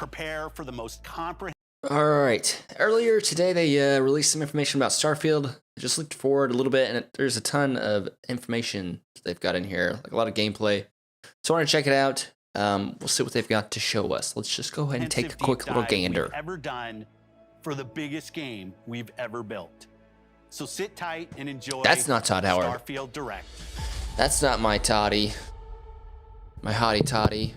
prepare for the most comprehensive. Alright, earlier today they released some information about Starfield. I just looked forward a little bit, and there's a ton of information they've got in here, like a lot of gameplay. So I want to check it out. We'll see what they've got to show us. Let's just go ahead and take a quick little gander. We've ever done for the biggest game we've ever built. So sit tight and enjoy. That's not Todd Howard. Starfield Direct. That's not my toddy. My hottie toddy.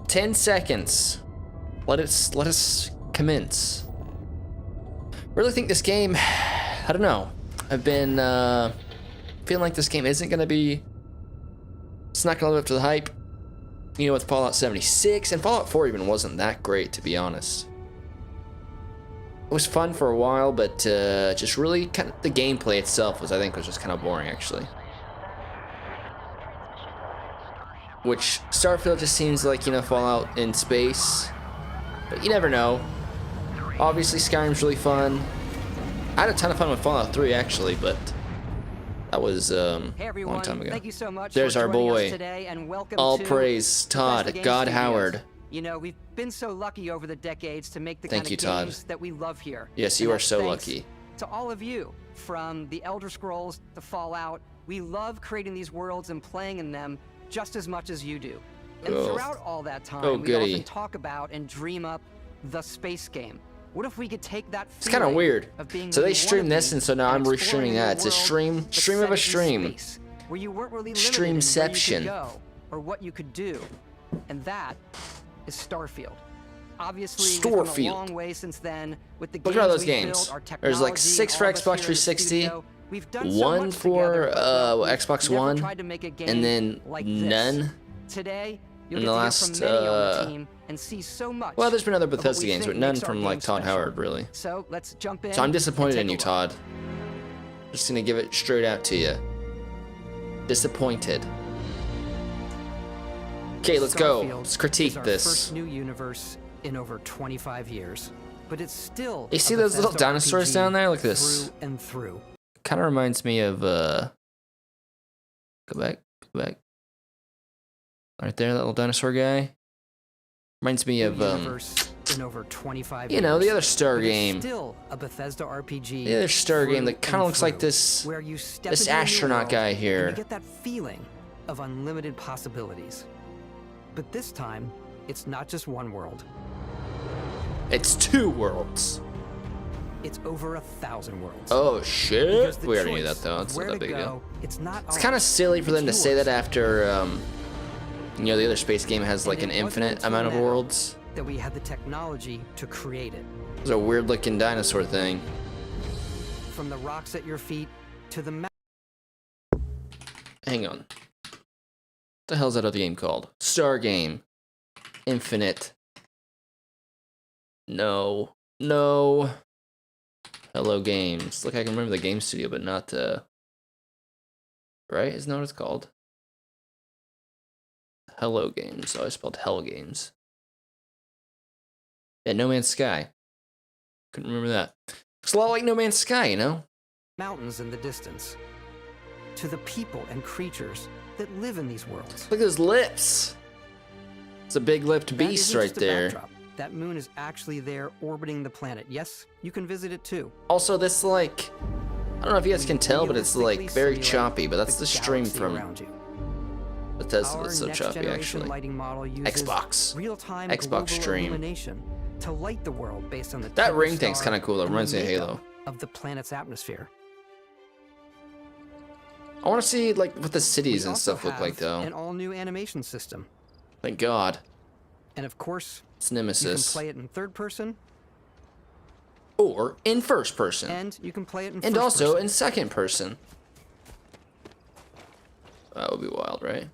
"10 seconds. Let us commence." Really think this game, I don't know. I've been feeling like this game isn't gonna be. It's not gonna live up to the hype. You know, with Fallout 76 and Fallout 4 even wasn't that great, to be honest. It was fun for a while, but just really kind of the gameplay itself was, I think, was just kind of boring actually. Which Starfield just seems like, you know, Fallout in space, but you never know. Obviously Skyrim's really fun. I had a ton of fun with Fallout 3 actually, but that was a long time ago. Thank you so much. There's for our joining us boy. Today, and welcome All to praise Todd, Bethesda Game God Studios. Howard. You know, we've been so lucky over the decades to make the Thank kind you, of Todd. games that we love here. Yes, And you are that's so thanks lucky. to all of you, from the Elder Scrolls to Fallout. We love creating these worlds and playing in them just as much as you do. And Oh. throughout all that time, Oh, we goody. often talk about and dream up the space game. What if we could take that It's kind of feeling weird. of being So who they you stream wanna this, be and so now I'm exploring restreaming your that. It's a world, but stream set of a it in stream. space, where you weren't really limited in where you Streamception. could go or what you could do, and that is Starfield. Obviously, we've come a Starfield. long way since then with the Look at all those we've games. built, our There's like technology, 6 for all of us Xbox here in the 360, studio. We've done so 1 much for together, but no, we've Xbox never One, tried to make a game and then like this. none. Today, you'll in get the to last, hear from many on the team and see so much. Well, there's been other of what Bethesda we games, think but none makes our from like game Todd special. Howard, really. So let's jump in. So I'm and disappointed take in a you, look. Todd. Just gonna give it straight out to you. Disappointed. Okay, let's go. Starfield Let's critique is our this. First new universe in over 25 years, but it's still. You see a those little Bethesda dinosaurs RPG down there? Look at this. Through and through. Kind of reminds me of go back. Right there, that little dinosaur guy. Reminds me of Universe in over 25 you know, years, the other Star but it's game. Still a Bethesda RPG. The other Star game that through kind of and looks like through, this where you step this into a new astronaut world guy and here. you get that feeling of unlimited possibilities. But this time, it's not just one world. It's 2 worlds. It's over 1,000 worlds. Oh shit! Because the We already knew choice that though. of It's where not that to big a go, deal. It's not It's kind of ours. silly for them to It's say that yours. after you know, the other space game has like an And it wasn't infinite until amount of now worlds. that we had the technology to create it. It's a weird looking dinosaur thing. From the rocks at your feet to the Hang on. What the hell's that other game called? Star Game. Infinite. No. No. Hello Games. Look, I can remember the game studio, but not right? Isn't that what it's called? Hello Games. Oh, I spelled Hell Games. Yeah, No Man's Sky. Couldn't remember that. Looks a lot like No Man's Sky, you know? mountains in the distance, to the people and creatures that live in these worlds. Look at his lips. It's a big lipped That beast isn't right just a there. backdrop. That moon is actually there orbiting the planet. Yes, you can visit it too. Also, this like, I don't know if you guys can tell, but it's like Realistically very simulate choppy. But that's the stream galaxy from around you. Bethesda. Our That's so next choppy, generation actually. lighting model uses Xbox. real-time Xbox global stream. illumination to light the world based on the That type of ring thing's star kind of cool. It and the reminds me of makeup Halo. of the planet's atmosphere. I want to see like what the cities We and also stuff look like, have though. An all-new animation system, Thank God. and of course, It's you can Nemesis. play it in third person, Or in first person. and you can play it in And first also person. in second person. That would be wild, right?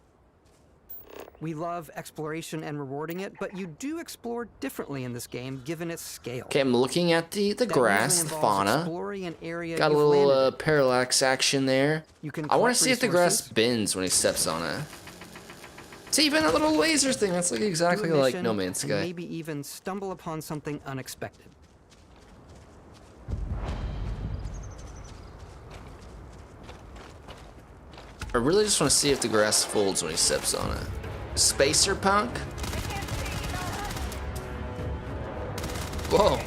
We love exploration and rewarding it, but you do explore differently in this game given its scale. Okay, I'm looking at the That grass, usually the involves fauna. exploring an area Got a you've little landed in. parallax action there. You can I want collect to see if the grass resources, bends when he steps on it. It's even a little laser thing. That's like do a exactly like mission, No Man's and Sky. maybe even stumble upon something unexpected. I really just want to see if the grass folds when he steps on it. Spacer punk? Whoa,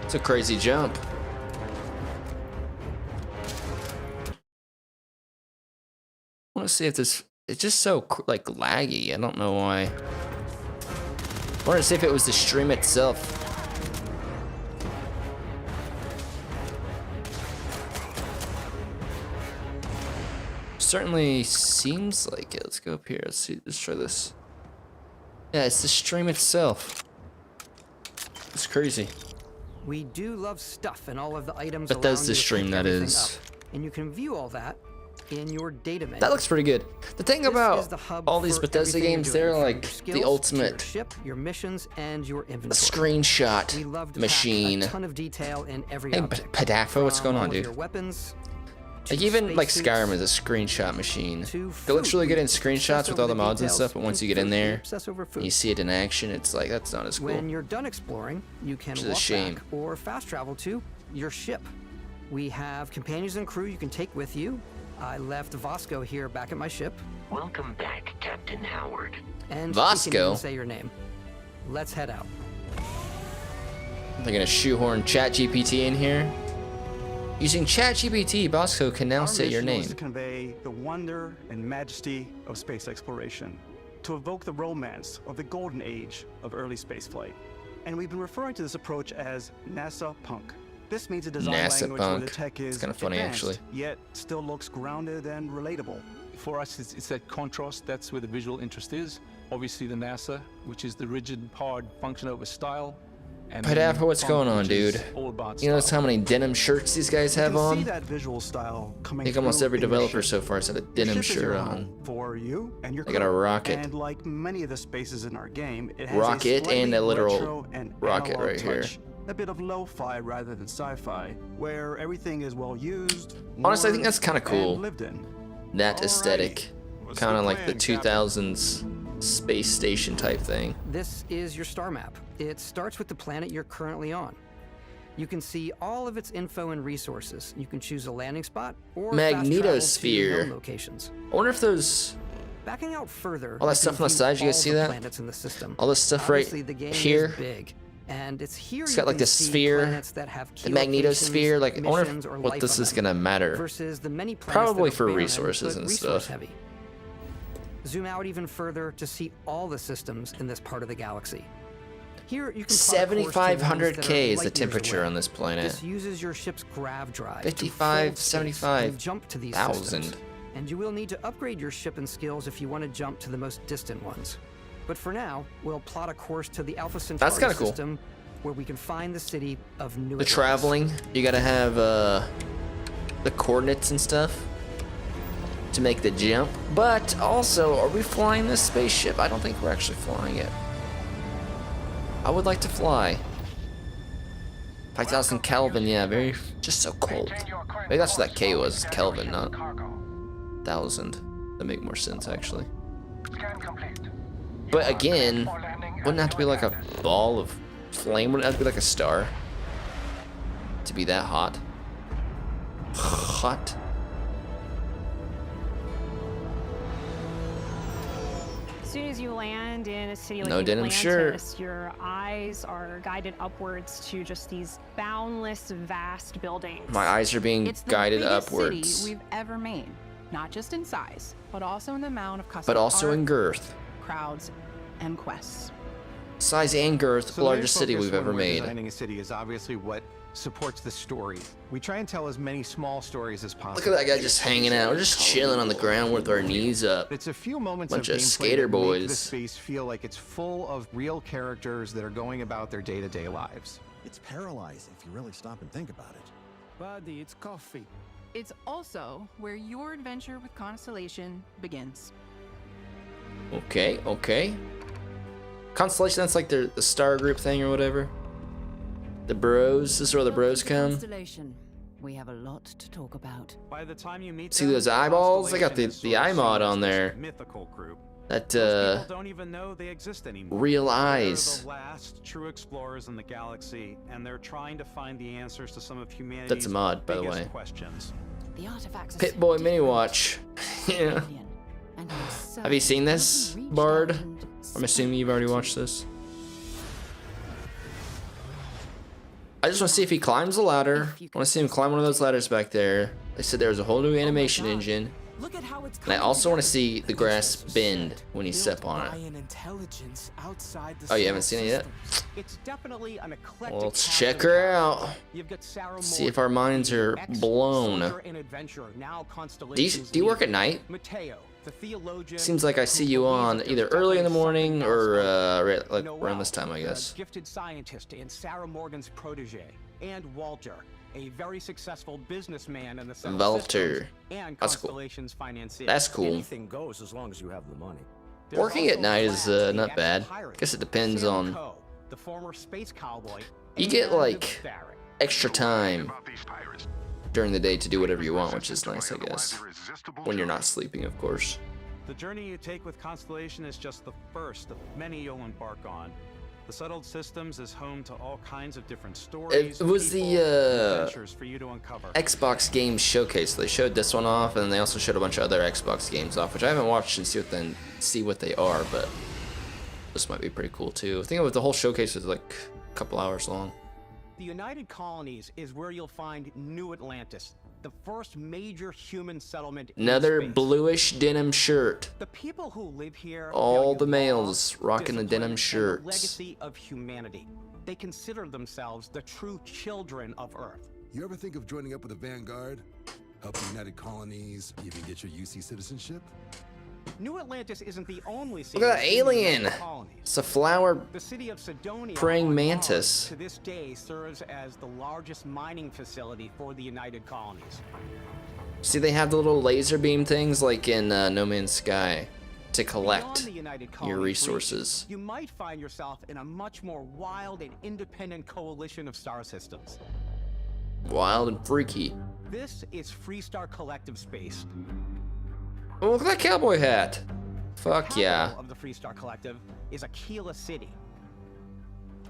it's a crazy jump. I want to see if this, it's just so like laggy. I don't know why. I wanted to see if it was the stream itself. Certainly seems like it. Let's go up here. Let's see. Let's try this. Yeah, it's the stream itself. It's crazy. We do love stuff and all of the items. But that's the stream, that is. And you can view all that in your data menu. That looks pretty good. The thing about all these Bethesda games, they're like the ultimate ship, your missions, and your inventory. Screenshot machine. A ton of detail in every Hey, object. Pedafo, what's going on, dude? Your weapons, like even like Skyrim is a screenshot machine. It looks really good in screenshots with all the mods and stuff, but once you get in there and you see it in action, it's like that's not as cool. When you're done exploring, you can walk back or fast travel to your ship. We have companions and crew you can take with you. I left Vasco here back at my ship. Welcome back, Captain Howard. And Vasco? He can even say your name. Let's head out. They're gonna shoehorn ChatGPT in here. Using ChatGPT, Bosco can now say your name. To convey the wonder and majesty of space exploration, to evoke the romance of the golden age of early spaceflight. And we've been referring to this approach as NASA Punk. This means a design NASA language Punk. where the tech is It's kind of funny, actually. yet still looks grounded and relatable. For us, it's that contrast. That's where the visual interest is. Obviously, the NASA, which is the rigid, hard function over style. Pedafo, what's going on, dude? You notice how many denim shirts these guys have on? See that visual style coming I think almost through every in your developer ship. so far has had a Your denim ship is shirt your on. home for you and your They got a crew. rocket. And like many of the spaces in our game, it has Rocket a slightly and a literal retro and rocket analog right here. touch, a bit of lo-fi rather than sci-fi, where everything is well used. Honestly, I think worn, that's kinda cool. and lived in. That Alrighty. aesthetic. What's Kind of the like the plan, 2000s space station type thing. This is your star map. It starts with the planet you're currently on. You can see all of its info and resources. You can choose a landing spot or Magnetosphere. known locations. I wonder if those, Backing out further, all that you stuff can on the view side, you guys all see the that? planets in the system. all this stuff right Obviously, the game here. is big, and it's here It's you got like can the see sphere, planets that have key the magnetosphere. locations, Like, I wonder missions, or what life this on is them, gonna matter. versus the many planets Probably that are for barren resources but and resource stuff. heavy. Zoom out even further to see all the systems in this part of the galaxy. Here you can plot a course to ones 7,500 that are K is the light years temperature away. on this planet. This uses your ship's grav drive. 55, to fold space 75 and jump to these thousand. systems. And you will need to upgrade your ship and skills if you want to jump to the most distant ones. But for now, we'll plot a course to the Alpha Centauri That's kinda cool. system, where we can find the city of New The Atlantis. traveling, you gotta have the coordinates and stuff to make the jump. But also, are we flying this spaceship? I don't think we're actually flying it. I would like to fly. 5,000 Kelvin, yeah, very, just so cold. Maybe that's what that K was, Kelvin, not 1,000. That'd make more sense, actually. But again, wouldn't it have to be like a ball of flame? Wouldn't it have to be like a star? To be that hot? Hot? As soon as you land in a city like No denim Atlantis, shirt. your eyes are guided upwards to just these boundless, vast buildings. My eyes are being It's the guided biggest upwards. city we've ever made, not just in size, but also in the amount of custom But also art, in girth. crowds, and quests. Size and girth, So the main largest city focus we've when ever we're made. Designing a city is obviously what supports the story. We try and tell as many small stories as possible. Look at that guy just hanging out. We're just chilling on the ground with our knees up. It's a few moments Bunch of of gameplay skater that make boys. the space feel like it's full of real characters that are going about their day-to-day lives. It's paralyzing if you really stop and think about it. Buddy, it's coffee. It's also where your adventure with Constellation begins. Okay, okay. Constellation, that's like the star group thing or whatever. The bros, this is where the bros come. Constellation. We have a lot to talk about. By the time you meet See them, those eyeballs? I got the Constellation is sort of eye mod seen as on this there. Mythical group. That Most people don't even know they exist anymore. real They're eyes. the last true explorers in the galaxy, and they're trying to find the answers to some of humanity's That's a mod, by the biggest way. questions. The artifacts are Pit so Boy Mini different. Watch. Yeah. And I'm so Have you seen this, reached Bard? out and I'm assuming you've already watched this. I just want to see if he climbs the ladder. I want to see him climb one of those ladders back there. They said there was a whole new animation engine. Look at how it's And I also want to see the grass bend when you step on it. Oh, you haven't seen it yet? It's definitely an eclectic Well, let's cast check of her characters. out. You've got Sarah See if Morgan, our minds are the blown. ex-soldier and adventurer, now Do you Constellation's work at leader. night? Mateo, the theologian Seems like I see who you believes on that either there's early in the definitely morning something or else. right, like Noel, around this time, I the guess. gifted scientist and Sarah Morgan's protege, and Walter, a very successful businessman in the Central Walter. Systems and That's cool. Constellation's financier. That's cool. Anything goes as long as you have the money. There's Working at also night is Vlad, the not bad. ex-pirate, Guess it depends Sam on. Coe, the former space cowboy, You get and like Barrett. extra time during the day to do whatever you want, which is nice, I guess. When you're not sleeping, of course. The journey you take with Constellation is just the first of many you'll embark on. The settled systems is home to all kinds of different stories. It was people, the and adventures for you to uncover. Xbox games showcase. They showed this one off, and they also showed a bunch of other Xbox games off, which I haven't watched and see what they are, but this might be pretty cool too. I think the whole showcase is like a couple hours long. The United Colonies is where you'll find New Atlantis, the first major human settlement in Another space. bluish denim shirt. The people who live here All value the law, males rocking the discipline, denim and the shirts. legacy of humanity. They consider themselves the true children of Earth. You ever think of joining up with the Vanguard? Help the United Colonies, even get your UC citizenship? New Atlantis isn't the only Look at that city in the alien! United Colonies. It's a flower The city of Sidonia praying on mantis. Mars, to this day serves as the largest mining facility for the United Colonies. See, they have the little laser beam things like in No Man's Sky to Beyond collect the United your Colonies resources. reach, you might find yourself in a much more wild and independent coalition of star systems. Wild and freaky. This is Freestar Collective Space. Oh, look at that cowboy hat. Fuck Capital yeah. of the Freestar Collective is Aquila City.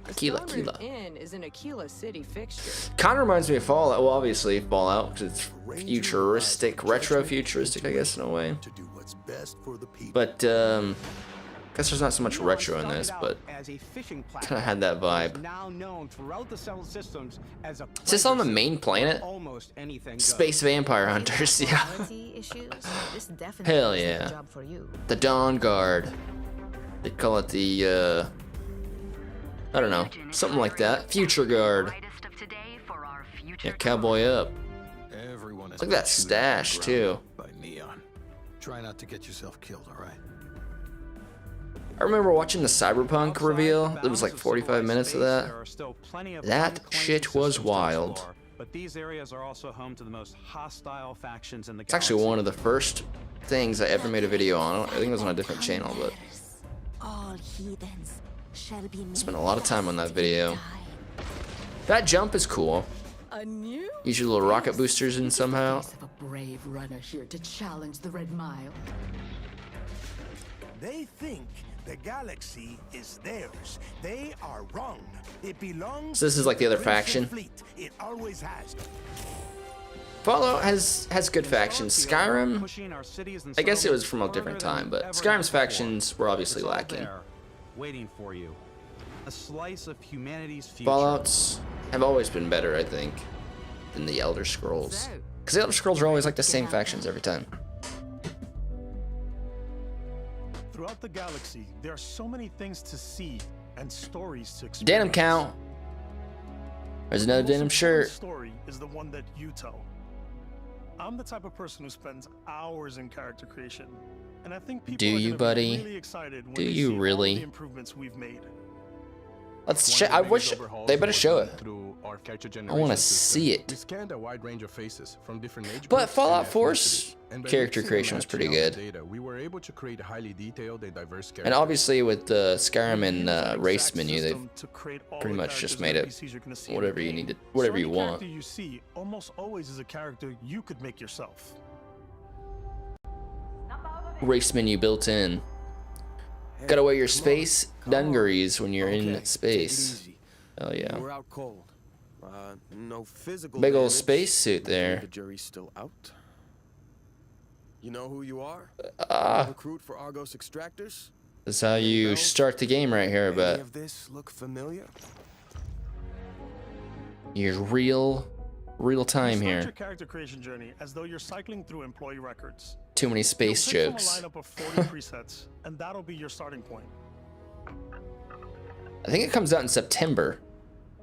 Aquila. Starboard Inn is an Aquila City fixture. Kind of reminds me of Fallout. Well, obviously Fallout, because it's futuristic, retro-futuristic, I guess, in a way. To do what's best for the people. But, guess there's not so much retro in this, but kind of had that vibe. Now known throughout the settled systems as a Is this on the main planet? almost anything Space Vampire Hunters, yeah. Issues? This definitely Hell is the yeah. job for you. The Dawn Guard. They call it the, I don't know, something like that. Future Guard. Yeah, cowboy up. Everyone Look at that stash, too. By neon. Try not to get yourself killed, all right? I remember watching the Cyberpunk reveal. It was like 45 minutes of that. That shit was wild. But these areas are also home to the most hostile factions in the It's actually one of the first things I ever made a video on. I think it was on a different channel, but All heathens shall be spent a lot of time on that video. That jump is cool. a new Use your little rocket boosters in somehow. of a brave runner here to challenge the Red Mile. They think the galaxy is theirs. They are wrong. It belongs So this is like the other to Crimson faction. Fleet. It always has. Fallout has good factions. Skyrim, I guess it was from a different time, but Skyrim's factions were obviously It's all lacking. there, waiting for you. A slice of humanity's future. Fallouts have always been better, I think, than the Elder Scrolls. Because the Elder Scrolls are always like the same factions every time. Throughout the galaxy, there are so many things to see and stories to experience. Denim count. There's another The most denim important shirt. story is the one that you tell. I'm the type of person who spends hours in character creation, and I think people Do are you, gonna buddy? be really excited when Do they you see all really? the improvements we've made. Let's check. I wish they better show it. I want to see We it. scanned a wide range of faces from different age But groups Fallout and 4's ethnicities. And by character mixing creation and was pretty matching our good. data, we were able to create highly detailed and diverse characters. And obviously with the Skyrim and race menu, they've To create all pretty the much just characters made and it NPCs you're gonna see in the whatever you game. needed, whatever So you any want. character you see almost always is a character you could make yourself. Race menu built in. Gotta wear your space dungarees when you're in space. Hell yeah. We're out cold. No physical Big old damage. space suit there. The jury's still out. You know who you are? Recruit for Argos extractors? That's how you start the game right here, Any but of this look familiar? you're real time Start here. your character creation journey as though you're cycling through employee records. Too many space You'll pick jokes. from a lineup of 40 presets, and that'll be your starting point. I think it comes out in September.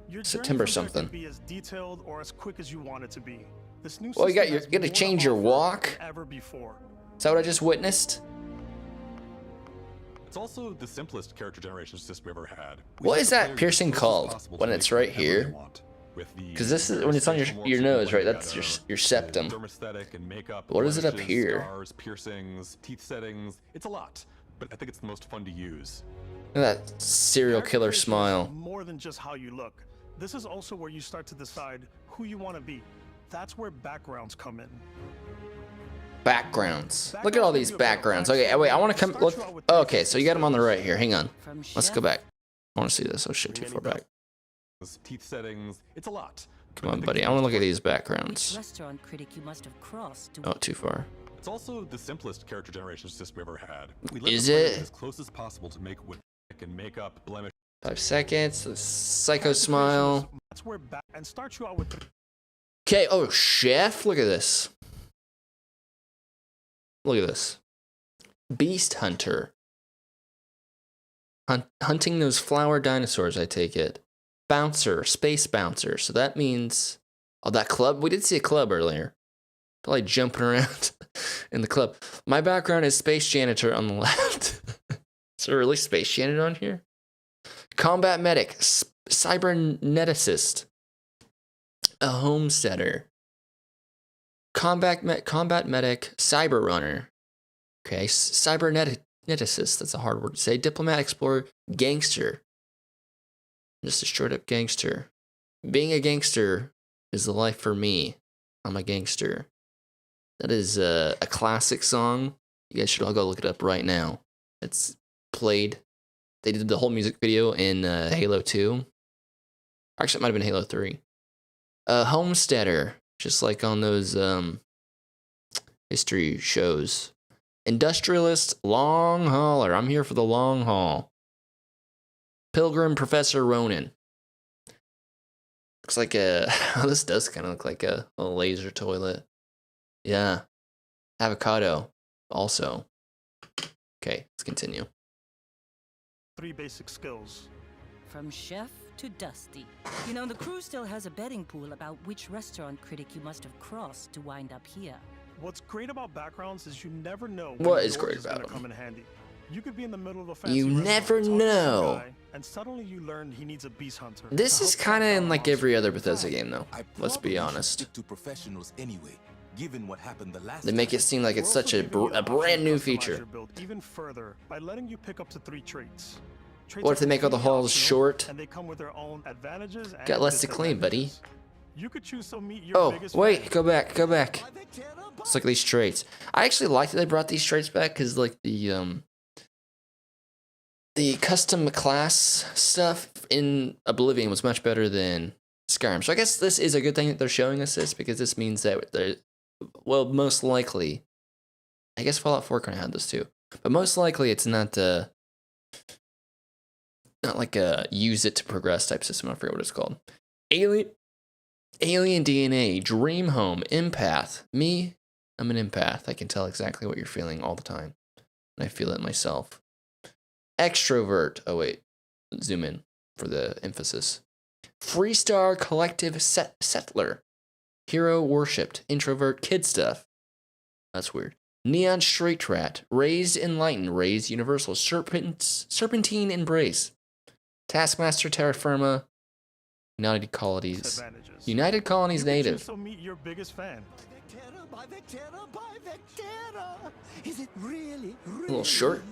Your journey September from there something. can be as detailed or as quick as you want it to be. This new Well, you system got has to more change to your offer walk. than ever before. Is that what I just witnessed? It's also the simplest character generation system we ever had. What is that piercing called when it's right here? Because this is when it's on your nose, right? That's your septum. Dermesthetic and makeup. What is it up blemishes, here? Scars, piercings, teeth settings. It's a lot, but I think it's the most fun to use. Look at that serial killer smile. More than just how you look. This is also where you start to decide who you want to be. That's where backgrounds come in. Backgrounds. Look at all these backgrounds. Okay, wait, I want to come look. Oh, okay, so you got them on the right here. Hang on. Let's go back. I want to see this. Oh shit, too far back. Teeth settings. It's a lot. Come on, buddy. I want to look at these backgrounds. Restaurant critic you must have crossed to Oh, too far. It's also the simplest character generation system we ever had. We Is the players it? as close as possible to make what and makeup, blemish. 5 seconds. The psycho smile. That's where and start you out with. Okay. Oh, chef. Look at this. Look at this. Beast hunter. Hunting those flower dinosaurs, I take it. Bouncer, space bouncer. So that means, oh, that club. We did see a club earlier. Probably jumping around in the club. My background is space janitor on the left. Is there really space janitor on here? Combat medic, cyberneticist, a homesteader. Combat medic, cyber runner. Okay, cyberneticist. That's a hard word to say. Diplomat explorer, gangster. Just a straight up gangster. Being a gangster is the life for me. I'm a gangster. That is a classic song. You guys should all go look it up right now. It's played. They did the whole music video in Halo 2. Actually, it might have been Halo 3. Homesteader, just like on those history shows. Industrialist, long hauler. I'm here for the long haul. Pilgrim, Professor Ronan. Looks like a... this does kind of look like a laser toilet. Yeah. Avocado, also. Okay, let's continue. 3 basic skills. From chef to dusty. You know, the crew still has a betting pool about which restaurant critic you must have crossed to wind up here. What's great about backgrounds is you never know what is yours great is about gonna them? come in handy. You could be in the middle of a fancy You restaurant, never talking to some know. guy, and suddenly you learn he needs a beast hunter. This to is help kind of solve in that like monster. every other Bethesda game, though. Let's be honest. To professionals anyway, given what happened the last They make it seem like it's such a brand new feature. Your build even further by letting you pick up to 3 traits. What if they make all the halls short? And they come with their own advantages and Got less to clean, buddy. You could choose to meet your Oh, biggest wait, fan. go back. Let's look at these traits. I actually like that they brought these traits back because, like, the custom class stuff in Oblivion was much better than Skyrim. So I guess this is a good thing that they're showing us this because this means that they're, well, most likely, I guess Fallout 4 kind of had this too, but most likely it's not like a use it to progress type system. I forget what it's called. Alien DNA, Dream Home, Empath. Me, I'm an empath. I can tell exactly what you're feeling all the time. And I feel it myself. Extrovert. Oh, wait. Zoom in for the emphasis. Freestar Collective Settler. Hero Worshipped. Introvert Kid Stuff. That's weird. Neon Straight Rat. Raised Enlightened. Raised Universal. Serpentine Embrace. Taskmaster Terra Firma. United Colonies. United Colonies You could native. choose to meet your biggest fan. Is it really? Little short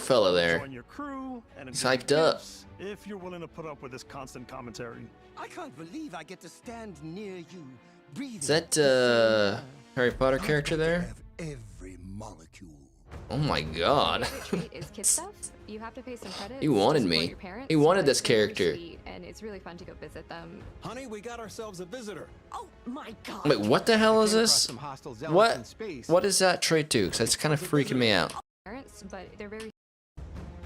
fella there. Join your crew and He's enjoy hyped up. gifts if you're willing to put up with this constant commentary. I can't believe I get to stand near you, breathing. Is that Harry Potter character there? Every molecule. Oh my god. Trait is kid stuff. You have to pay some credit. He wanted to support me. your parents, He wanted but this it's really character. sweet, and it's it's really fun to go visit them. Honey, we got ourselves a visitor. Oh my god. Wait, what the hell is this? What does that trait do? Because that's kind of freaking me out. Parents, but they're very.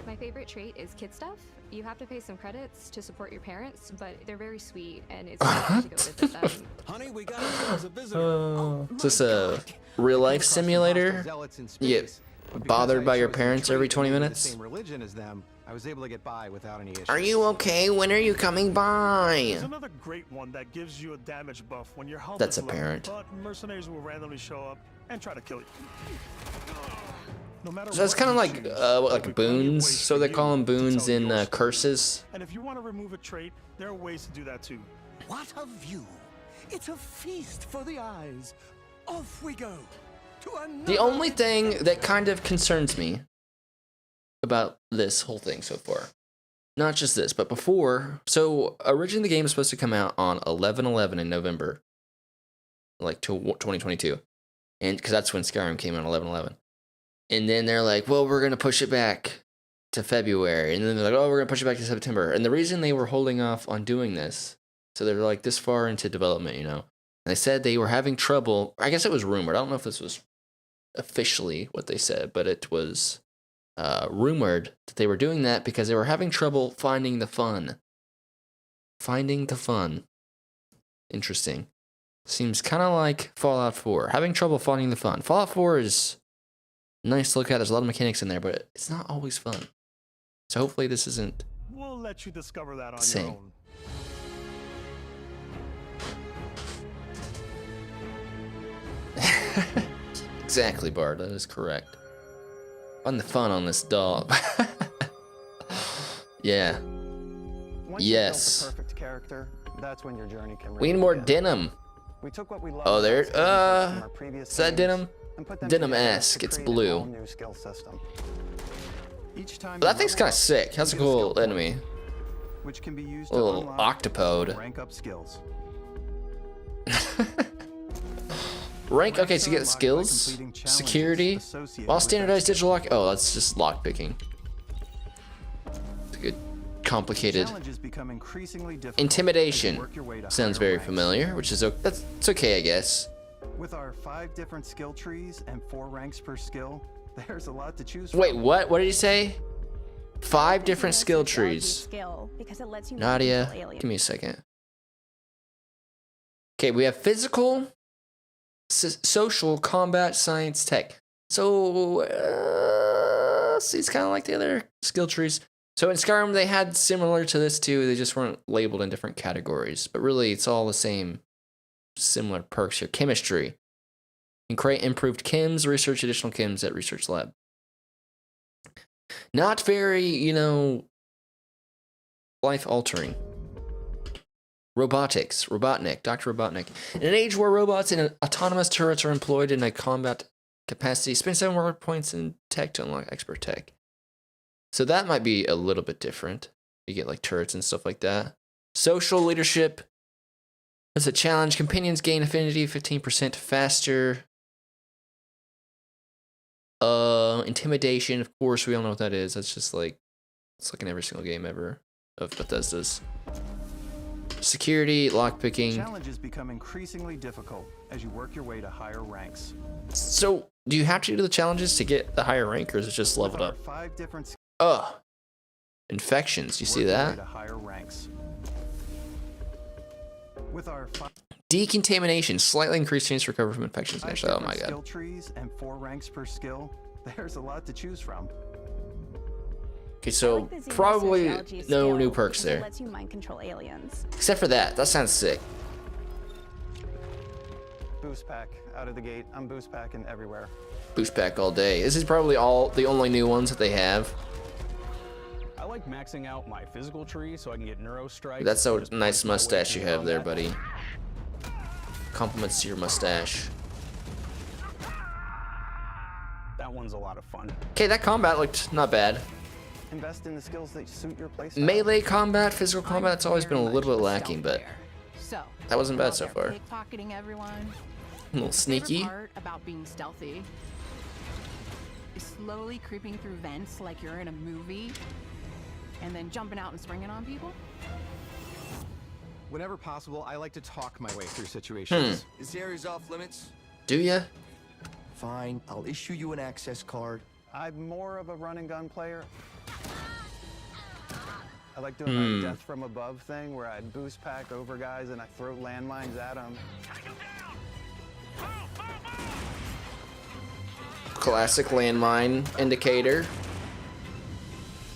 My favorite trait is kid stuff. You have to pay some credits to support your parents, but they're very sweet, and it's really fun to go visit them. Honey, we got ourselves a visitor. Is this a real life simulator? You get bothered by your parents every 20 minutes? Same religion as them. I was able to get by without any issues. Are you okay? When are you coming by? There's another great one that gives you a damage buff when your health That's is low, apparent. but mercenaries will randomly show up and try to kill you. No matter So it's what kind of you like choose, like boons. So they call them boons in curses. And if you want to remove a trait, there are ways to do that too. What a view! It's a feast for the eyes. Off we go. The only thing that kind of concerns me about this whole thing so far, not just this, but before, so originally the game was supposed to come out on 11/11 in November, like 2022, and because that's when Skyrim came out, 11/11, and then they're like, well, we're gonna push it back to February, and then they're like, oh, we're gonna push it back to September, and the reason they were holding off on doing this, so they're like this far into development, you know, and they said they were having trouble. I guess it was rumored. I don't know if this was officially what they said, but it was rumored that they were doing that because they were having trouble finding the fun. Finding the fun. Interesting. Seems kind of like Fallout 4. Having trouble finding the fun. Fallout 4 is nice to look at. There's a lot of mechanics in there, but it's not always fun. So hopefully this isn't. We'll let you discover that on Same. your own. Exactly, Bard. That is correct. Find the fun on this dog. Yeah. Once Yes. you build the perfect character, that's when your journey can We really need more begin. denim. We took what we loved Oh, there. from our previous Is that games denim? and put them together Denim-esque. to It's create an blue. all-new skill system. Each time But you that thing's level kind of up, sick. That's a you get a skill cool point, enemy. which can be used to Little unlock octopode. or rank up skills. Rank, okay, so you get skills, security, while standardized digital lock. Oh, that's just lock picking. It's a good, complicated. Challenges become increasingly difficult as you Intimidation work your way to sounds higher very ranks. familiar, which is that's it's okay, I guess. With our 5 different skill trees and 4 ranks per skill, there's a lot to choose from. Wait, what? What did he say? 5 different skill trees. Because it lets you Nadia, control aliens. give me a second. Okay, we have physical, social, combat, science, tech. So, see, it's kind of like the other skill trees. So in Skyrim, they had similar to this too. They just weren't labeled in different categories. But really, it's all the same, similar perks here. Chemistry. You can create improved chems, research additional chems at research lab. Not very, life-altering. Robotics. Robotnik. Dr. Robotnik. In an age where robots and autonomous turrets are employed in a combat capacity, spend 7 reward points in tech to unlock expert tech. So that might be a little bit different. You get like turrets and stuff like that. Social leadership. That's a challenge. Companions gain affinity 15% faster. Intimidation, of course, we all know what that is. That's just like, it's like in every single game ever of Bethesda's. Security, lockpicking. Challenges become increasingly difficult as you work your way to higher ranks. So, do you have to do the challenges to get the higher rank, or is it just leveled up? 5 different Infections. You see that? to higher ranks. With our Decontamination, slightly increased chance to recover from infections. Actually, oh my skill god. trees and 4 ranks per skill, there's a lot to choose from. Okay, so probably no new perks It there, lets you mind control aliens. except for that. That sounds sick. Boost pack out of the gate. I'm boost packing everywhere. Boost pack all day. This is probably the only new ones that they have. I like maxing out my physical tree so I can get neuro strikes. That's a nice mustache you have there, buddy. Compliments to your mustache. That one's a lot of fun. Okay, that combat looked not bad. Invest in the skills that suit your playstyle. Melee combat, physical combat, it's always been a little bit lacking, but So, that wasn't bad so far. pickpocketing everyone. A little My sneaky. favorite part about being stealthy is slowly creeping through vents like you're in a movie, and then jumping out and springing on people. Whenever possible, I like to talk my way through situations. This area's off limits. Do ya? Fine, I'll issue you an access card. I'm more of a run and gun player. I like doing my death from above thing where I boost pack over guys and I throw landmines at them. Classic landmine indicator.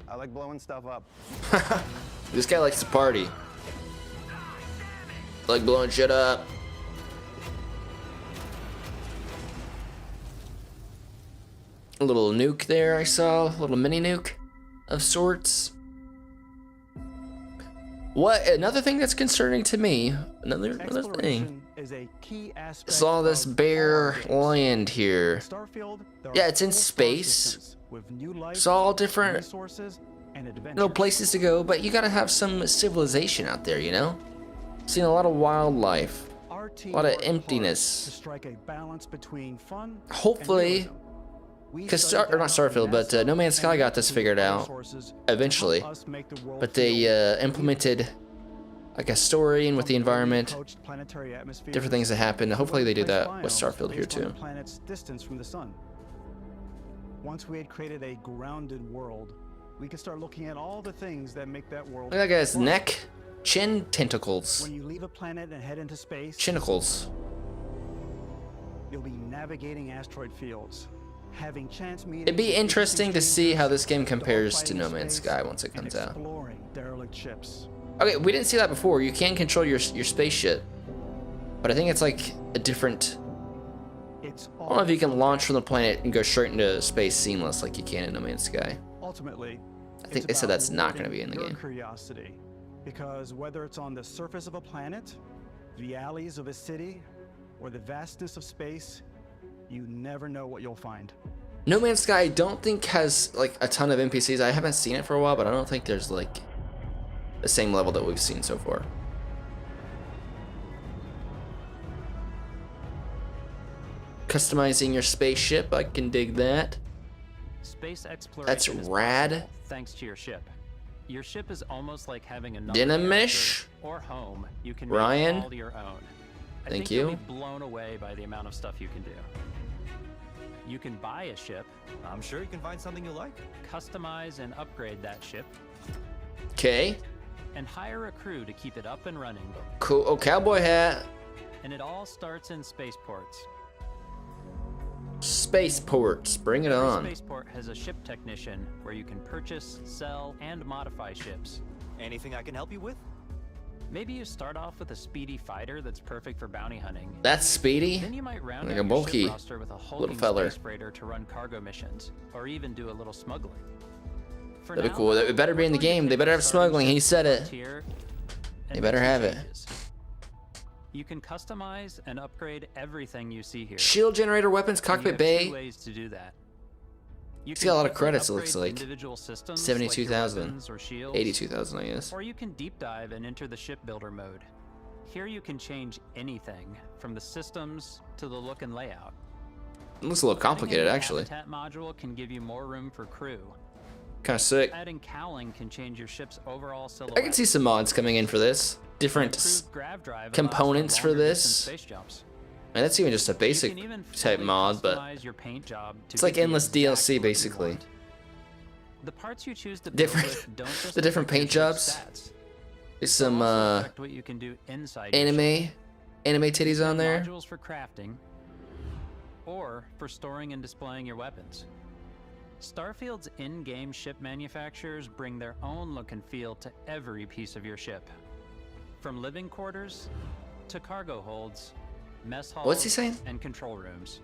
I like blowing stuff up. This guy likes to party. Like blowing shit up. A little nuke there I saw, a little mini nuke of sorts. What another thing that's concerning to me, another thing, is a key aspect is all this bare land here. Starfield, yeah, it's in space. It's all different places to go, but you gotta have some civilization out there, you know? Seen a lot of wildlife, a lot of emptiness. To strike a balance between fun hopefully, because not Starfield, but No Man's Sky got this figured out eventually. But they implemented like a story and with the environment, different things that happen. Hopefully they do that with Starfield here too. Planet's distance from the sun. Once we had created a grounded world, we could start looking at all the things that make that world. Look at that guy's neck, chin, tentacles. When you leave a planet and head into space, Chinnacles. You'll be navigating asteroid fields. Having chance meetings. It'd be interesting to see how this game compares to No Man's Sky once it comes out. Derelict ships. Okay, we didn't see that before. You can control your spaceship, but I think it's like a different. I don't know if you can launch from the planet and go straight into space seamless like you can in No Man's Sky. Ultimately, I think they said that's not going to be in the game. Curiosity, because whether it's on the surface of a planet, the alleys of a city, or the vastness of space, you never know what you'll find. No Man's Sky, I don't think has like a ton of NPCs. I haven't seen it for a while, but I don't think there's like the same level that we've seen so far. Customizing your spaceship, I can dig that. Space exploration That's rad. Thanks to your ship. Your ship is almost like having another Dynamish or home you can Ryan. make all your own. I Thank think you. You'll be blown away by the amount of stuff you can do. You can buy a ship. I'm sure you can find something you like. Customize and upgrade that ship. Okay. And hire a crew to keep it up and running. Cool. Oh, cowboy hat. And it all starts in spaceports. Spaceports. Bring it on. Every spaceport has a ship technician where you can purchase, sell, and modify ships. Anything I can help you with? Maybe you start off with a speedy fighter that's perfect for bounty hunting. That's speedy? Then you might round like out a your bulky ship roster with a little holding feller. space freighter to run cargo missions, or even do a little smuggling. For That'd be now, cool. That better be in the game. They better have smuggling. He said it. They better have it. You can customize and upgrade everything you see here. Shield generator, weapons, cockpit bay. Two ways to do that. He's got a lot of credits, it looks upgrade like. individual systems, 72,000. like your weapons or shields, 82,000, I guess. Or you can deep dive and enter the shipbuilder mode. Here you can change anything, from the systems to the look and layout. It looks a little complicated, Adding a actually. habitat module can give you more room for crew. Kind of sick. Adding cowling can change your ship's overall silhouette. I can see some mods coming in for this. Different components for this. And that's even just a basic type mod, but it's like endless DLC basically. The parts you choose to different, the different paint jobs. There's some what you can do inside anime titties on there. Modules for crafting, or for storing and displaying your weapons. Starfield's in-game ship manufacturers bring their own look and feel to every piece of your ship. From living quarters to cargo holds, mess halls, What's he saying? and control rooms.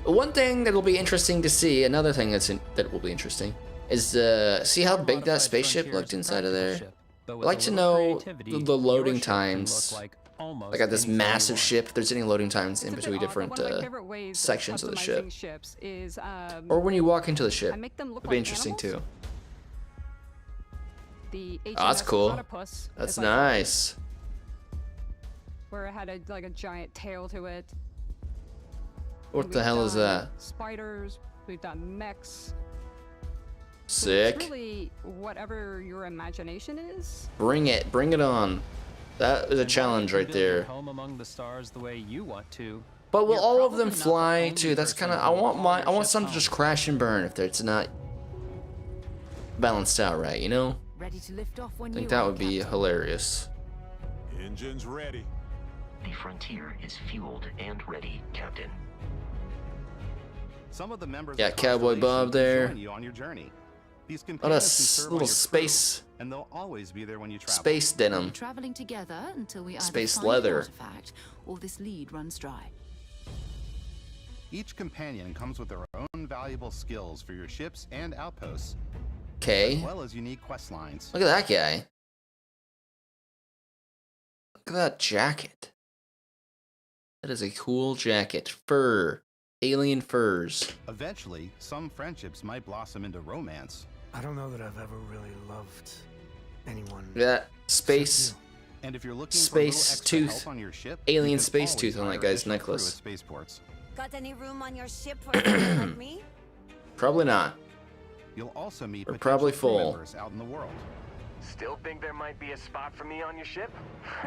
One thing that will be interesting to see, another thing that will be interesting, is see how big that spaceship looked inside of there. I'd like to know the loading times. Like at this massive ship, if there's any loading times in between different sections of the ship. Or when you walk into the ship. It'd be interesting too. The Oh, that's cool. That's nice. Where it had like a giant tail to it. What the hell is that? Spiders. We've done mechs. Sick. It's really whatever your imagination is. Bring it on. That is a challenge right there. Home among the stars the way you want to. But will all of them fly too? That's kind of I want some to just crash and burn if it's not balanced out right, you know? Ready to lift off when I think that would be hilarious. Engines ready. The Frontier is fueled and ready, Captain. Some of the members Yeah, of Cowboy Bob there. join you on your journey. These Oh, companions that's can serve on little your space. crew, and they'll always be there when you travel. Space denim. Traveling together until we either Space find leather. an artifact or this lead runs dry. Each companion comes with their own valuable skills for your ships and outposts, Okay. as well as unique quest lines. Look at that guy. Look at that jacket. That is a cool jacket. Fur. Alien furs. Eventually, some friendships might blossom into romance. I don't know that I've ever really loved anyone. Look at that. Space. And if you're looking Space for a little extra tooth. help on your ship, Alien you can space always tooth on that hire guy's additional crew necklace. at spaceports. Got any room on your ship for someone like me? Probably not. You'll also meet Or potential probably crew full. members out in the world. Still think there might be a spot for me on your ship?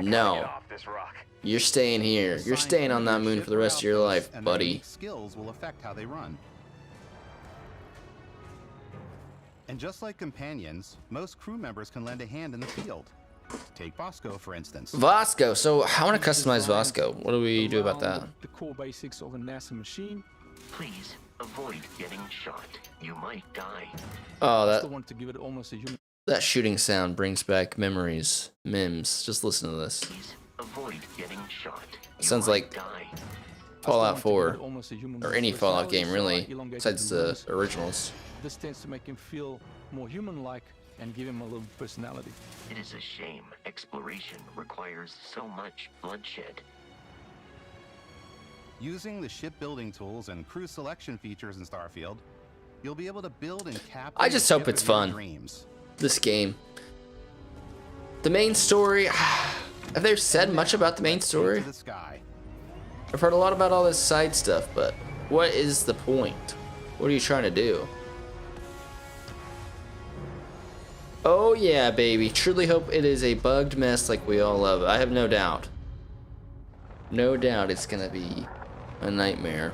No. Get off this rock. You're staying here. You're staying on that moon for the rest of your life, And their buddy. unique skills will affect how they run. And just like companions, most crew members can lend a hand in the field. Take Bosco, for instance. Vasco. So I want to customize Vasco. What do we do about that? The core basics of a NASA machine. Please avoid getting shot. You might die. Oh, I still want to give it almost a human. that shooting sound brings back memories. Mims. Just listen to this. Avoid getting shot. Sounds like Die. Fallout 4 or any Fallout game really, besides the originals. This tends to make him feel more human-like and give him a little personality. It is a shame exploration requires so much bloodshed. Using the shipbuilding tools and crew selection features in Starfield, you'll be able to build and captain. I just the hope ship it's of your fun. dreams. This game. The main story. Have they said much about the main story? The sky. I've heard a lot about all this side stuff, but what is the point? What are you trying to do? Oh yeah, baby. Truly hope it is a bugged mess like we all love. I have no doubt. No doubt it's gonna be a nightmare.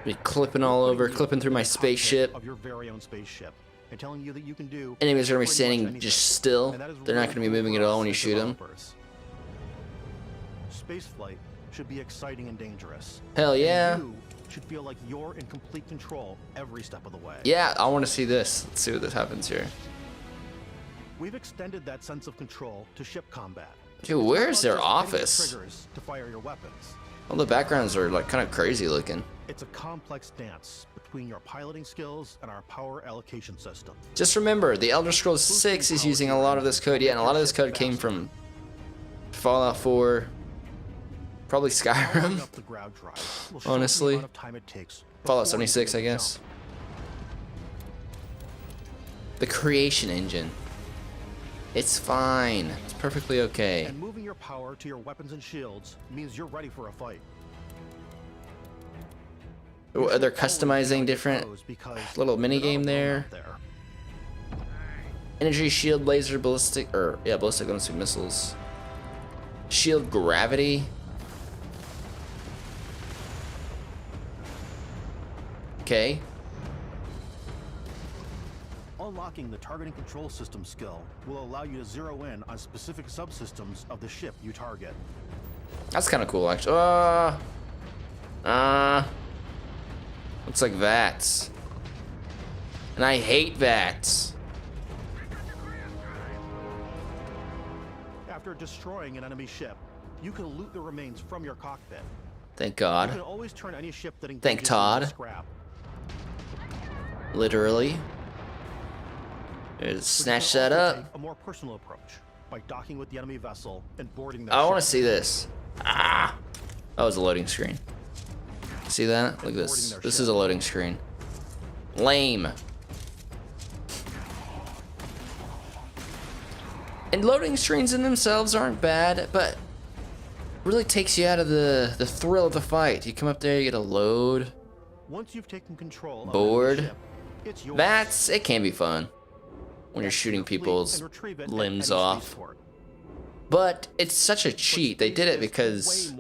Be clipping all over, clipping through my spaceship. Of your very own spaceship, and telling you that you can do. Enemies are gonna be pretty much standing anything. just still. And that is They're not really gonna be cool moving for at all us when you as shoot them. developers. Spaceflight should be exciting and dangerous. Hell yeah. And you should feel like you're in complete control every step of the way. Yeah, I want to see this. Let's see what this happens here. We've extended that sense of control to ship combat. Dude, where's It's their not just hitting the office? triggers to fire your weapons. All the backgrounds are like kind of crazy looking. It's a complex dance between your piloting skills and our power allocation system. Just remember, the Elder Scrolls 6 is using a lot of this code. Yeah, and a lot of this code came from Fallout 4, probably Skyrim. Up the ground drive will show the Honestly, amount of time it takes Fallout before you 76, I begin to guess. The creation engine. It's fine. It's perfectly okay. And moving your power to your weapons and shields means you're ready for a fight. They're customizing different little mini game there. Energy shield, laser, ballistic, or yeah, ballistic ballistic missiles. Shield gravity. Okay. Unlocking the targeting control system skill will allow you to zero in on specific subsystems of the ship you target. That's kind of cool, actually. Looks like VATS. And I hate VATS. After destroying an enemy ship, you can loot the remains from your cockpit. Thank You God. can always turn any ship that engages Thank you into Todd. scrap. Literally. Just snatch that up. A more personal approach by docking with the enemy vessel and boarding that I want to ship. see this. Ah, that was a loading screen. See that? Look at this. This is a loading screen. Lame. And loading screens in themselves aren't bad, but really takes you out of the thrill of the fight. You come up there, you get a load. Once you've taken control of Bored. the ship, it's yours. It can be fun when you're shooting people's limbs off. But it's such a cheat. They did it because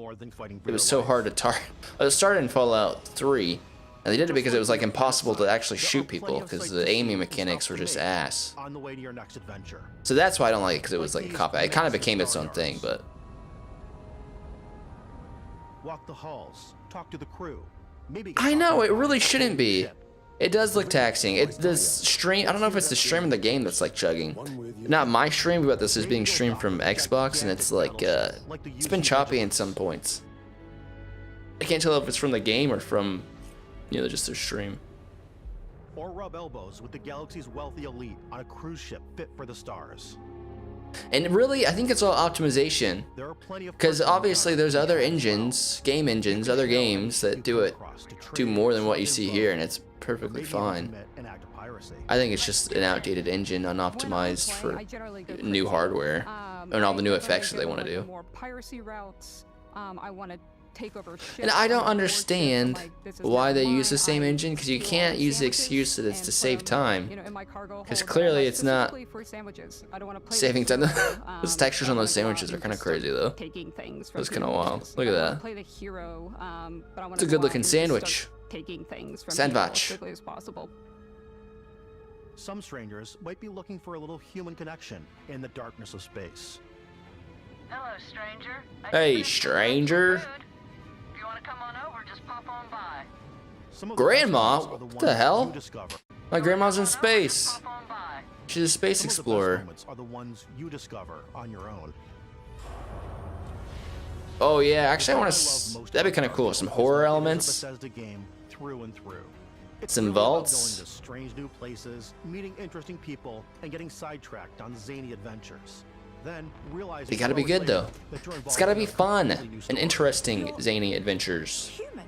it was so hard to target. It started in Fallout 3, and they did it because it was like impossible to actually shoot people because the aiming mechanics were just ass. On the way to your next adventure. So that's why I don't like it, because it was like a cop-out. It kind of became its own thing, but Walk the halls, talk to the crew. Maybe I know it really shouldn't be. It does look taxing. It's the stream. I don't know if it's the stream of the game that's like chugging. Not my stream, but this is being streamed from Xbox, and it's like it's been choppy in some points. I can't tell if it's from the game or from, you know, just their stream. Or rub elbows with the galaxy's wealthy elite on a cruise ship fit for the stars. And really, I think it's all optimization. Because obviously there's other engines, game engines, other games that do more than what you see here, and it's perfectly fine. I think it's just an outdated engine, unoptimized for new hardware, and all the new effects that they want to do. More piracy routes. I want to take over ships. And I don't understand why they use the same engine, because you can't use the excuse that it's to save time. Because clearly it's not saving time. Those textures on those sandwiches are kind of crazy though. That's kind of wild. Look at that. It's a good looking sandwich. Sandwich. Some strangers might be looking for a little human connection in the darkness of space. Hello, stranger. Hey, stranger. If you want to come on over, just pop on by. Grandma? What the hell? My grandma's in space. She's a space explorer. Are the ones you discover on your own. Oh yeah, actually I want to. That'd be kind of cool. Some horror elements. Bethesda game through and through. Some vaults. Going to strange new places, meeting interesting people, and getting sidetracked on zany adventures. Then realizing They gotta be good though. It's gotta be fun and interesting, zany adventures. Human.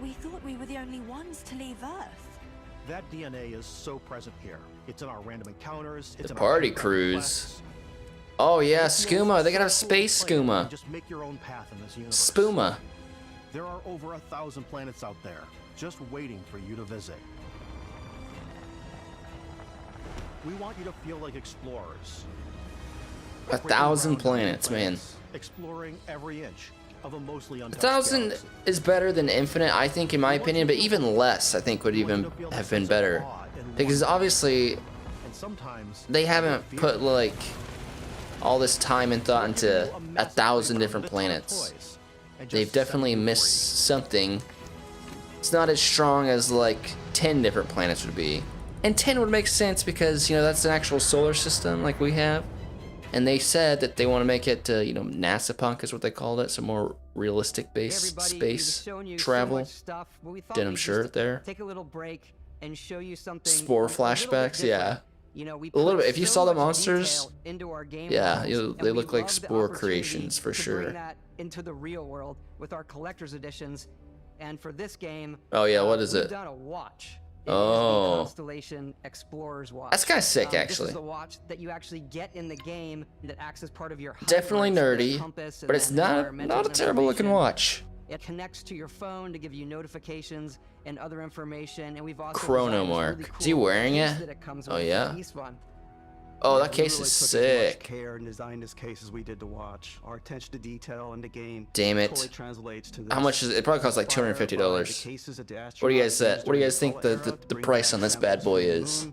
We thought we were the only ones to leave Earth. That DNA is so present here. It's in our random encounters. It's The in party our cruise. Oh yeah, skooma. They gotta have space skooma. Just make your own path in this universe. Spooma. There are over 1,000 planets out there, just waiting for you to visit. We want you to feel like explorers. 1,000 planets, man. Exploring every inch of a mostly untouched 1,000 galaxy. is better than infinite, I think, in my opinion, but even less, I think, would even have been better. Because obviously, And sometimes they haven't put, like, all this time and thought into 1,000 different planets. They've definitely missed something. It's not as strong as, like, 10 different planets would be. And 10 would make sense because, you know, that's an actual solar system like we have. And they said that they want to make it, you know, NASA punk is what they called it, so more realistic based space travel. Denim shirt there. Take a little break and show you something. Spore flashbacks, yeah. You know, we A little put bit. If you so saw the much monsters, detail into our game yeah, worlds, and they we look like love the Spore opportunity creations for to sure. Bring that into the real world with our collector's editions, and for this game, Oh yeah, what is we've it? done a watch. It is the Oh, Constellation Explorer's watch. That's kinda sick, This actually. is the watch that you actually get in the game that acts as part of your HUD, definitely where it's the nerdy, compass and but it's then not environmental a terrible looking information. watch. It connects to your phone to give you notifications and other information, and we've also Chrono designed this mark. really Is he cool wearing case it? that it comes Oh with. yeah. He's fun. Oh, that We case really is took as sick. much care and designed this case as we did to watch. Our attention to detail in the game Damn it. totally translates to How much is it? It probably costs like $250. What do you guys What do you guys think the price on this bad boy is?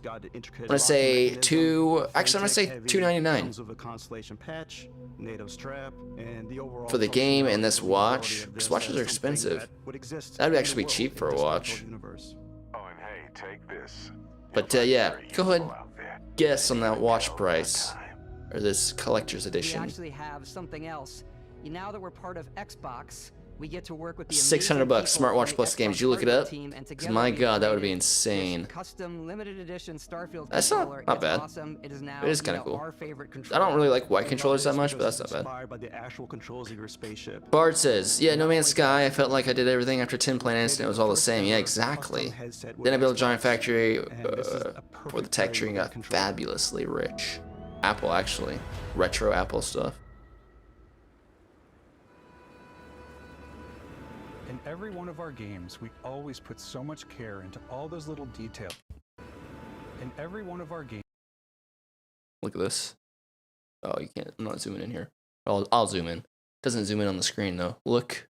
I'm gonna say actually I'm gonna say $299 of a Constellation patch, NATO strap, and the overall for the game and this watch. Because watches are expensive. That'd actually be cheap for a watch. Oh, and hey, take this. But yeah, go ahead, guess on that watch price or this collector's We edition. actually have something else. Now that we're part of Xbox, we get to work with the $600 Smartwatch Plus games. Did you look it up? Because my God, that would be insane. Custom limited edition Starfield That's controller. not It's bad. awesome. It is now, It is kind of you know, cool. our favorite I controller. don't really like white controllers that much, but that's not bad. Inspired by the actual controls of your spaceship. Bard says, yeah, No Man's Sky, I felt like I did everything after 10 planets and it was all the same. Yeah, exactly. Then I built a giant factory where the texturing got fabulously rich. Apple, actually. Retro Apple stuff. In every one of our games, we always put so much care into all those little details. In every one of our games. Look at this. Oh, you can't. I'm not zooming in here. I'll zoom in. Doesn't zoom in on the screen though. Look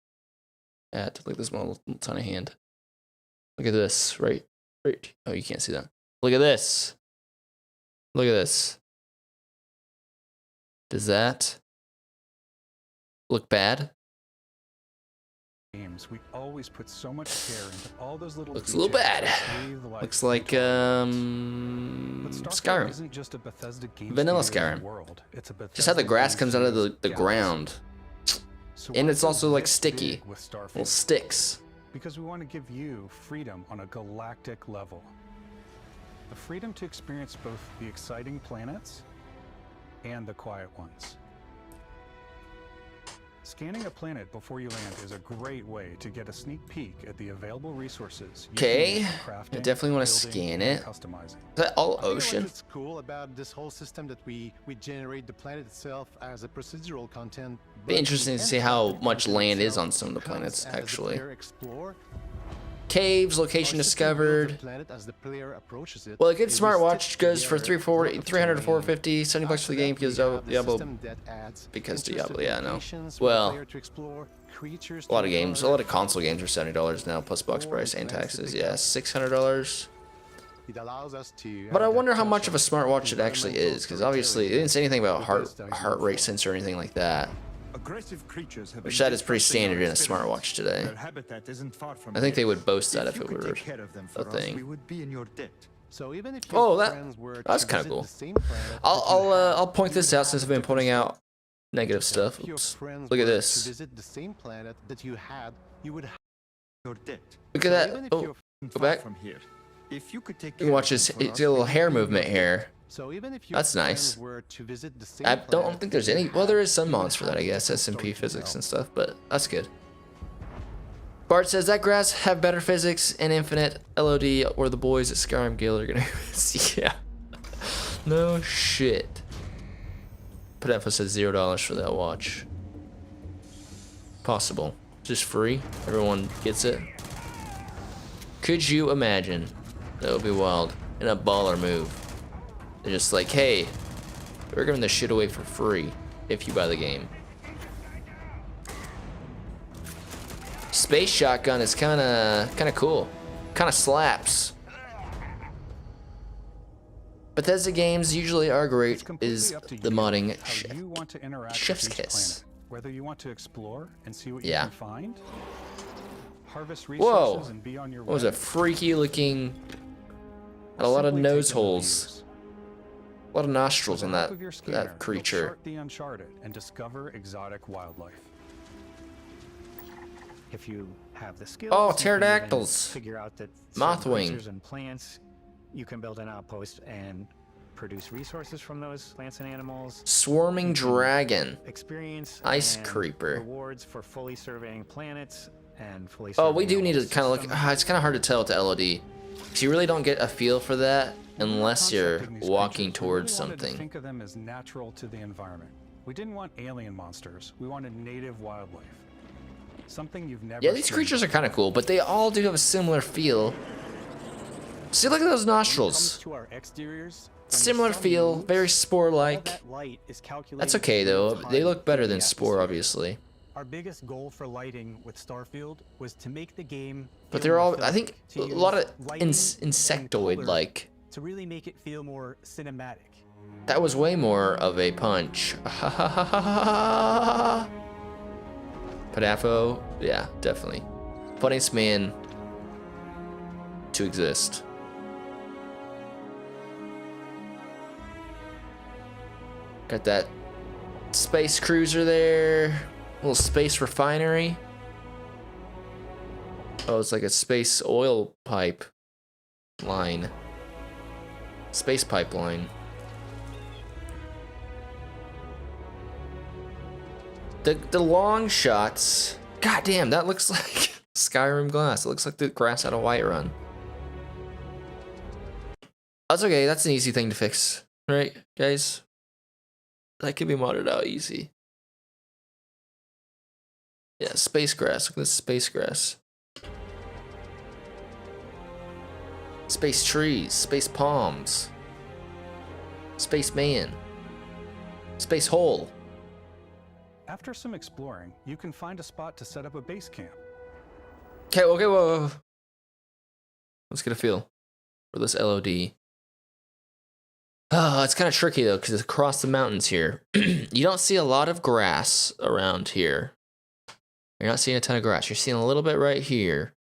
at this little tiny hand. Look at this. Right. Oh, you can't see that. Look at this. Look at this. Does that look bad? Games, we always put so much care into all those little Looks a little bad. Looks like Skyrim. Isn't just a Bethesda game Vanilla studios Skyrim. world. It's a Just how the Bethesda grass game comes out of studios the ground. So And why it's go also like this sticky. big with Starfield? Little sticks. Because we want to give you freedom on a galactic level. The freedom to experience both the exciting planets and the quiet ones. Scanning a planet before you land is a great way to get a sneak peek at the available resources. Okay, I definitely want to scan it. Customizing. Is that all I think ocean? what's cool about this whole system that we generate the planet itself as a procedural content. Be interesting to see how much land is on some of the planets, actually. Caves, location discovered. Well, a good smartwatch goes for 300 to 450, $70 for the game because Diablo. Because Diablo, yeah, no. Well, a lot of games, a lot of console games are $70 now, plus box price and taxes. Yeah, $600. But I wonder how much of a smartwatch it actually is, because obviously it didn't say anything about heart rate sensor or anything like that. Which that is pretty standard in a smartwatch today. I think they would boast that if it were a thing. Oh, that's kind of cool. I'll point this out since I've been pointing out negative stuff. Oops. Look at this. Look at that. Oh, go back. You can watch his little hair movement here. That's nice. I don't think there's any. Well, there is some mods for that, I guess, SMP physics and stuff, but that's good. Bart says that grass have better physics and Infinite LOD, or the boys at Skyrim Guild are gonna see. Yeah. No shit. Pedefo says $0 for that watch. Possible. Just free. Everyone gets it. Could you imagine? That would be wild. And a baller move. They're just like, hey, we're giving this shit away for free if you buy the game. Space shotgun is kind of cool. Kind of slaps. Bethesda games usually are great. Is the modding chef's kiss? Whether you want to explore and see what you can find, harvest resources and be on your way. What was a freaky looking? Had a lot of nose holes. A lot of nostrils on that creature. Chart the uncharted and discover exotic wildlife. If you have the skills, oh, you can pterodactyls. Figure out that Mothwing. creatures and plants, you can build an outpost and produce resources from those plants and animals. Swarming dragon. Experience ice and creeper. Rewards for fully surveying planets and fully. Oh, we do need to kind of look. It's kind of hard to tell with the LOD. So you really don't get a feel for that unless you're walking towards something. Think of them as natural to the environment. We didn't want alien monsters. We wanted native wildlife. Something you've never. Yeah, these creatures are kind of cool, but they all do have a similar feel. See, look at those nostrils. Similar feel, very spore-like. That's okay though. They look better than spore, obviously. Our biggest goal for lighting with Starfield was to make the game. But they're all, I think, a lot of insectoid-like. To really make it feel more cinematic. That was way more of a punch. Pedefo, yeah, definitely. Funniest man to exist. Got that space cruiser there. Little space refinery. Oh, it's like a space oil pipe line. Space pipeline. The long shots. God damn, that looks like Skyrim glass. It looks like the grass out of Whiterun. That's okay. That's an easy thing to fix, right, guys? That can be modded out easy. Yeah, space grass. Look at this space grass. Space trees, space palms. Space man. Space hole. After some exploring, you can find a spot to set up a base camp. Okay, whoa. Let's get a feel for this LOD. Oh, it's kind of tricky though, because it's across the mountains here. You don't see a lot of grass around here. You're not seeing a ton of grass. You're seeing a little bit right here.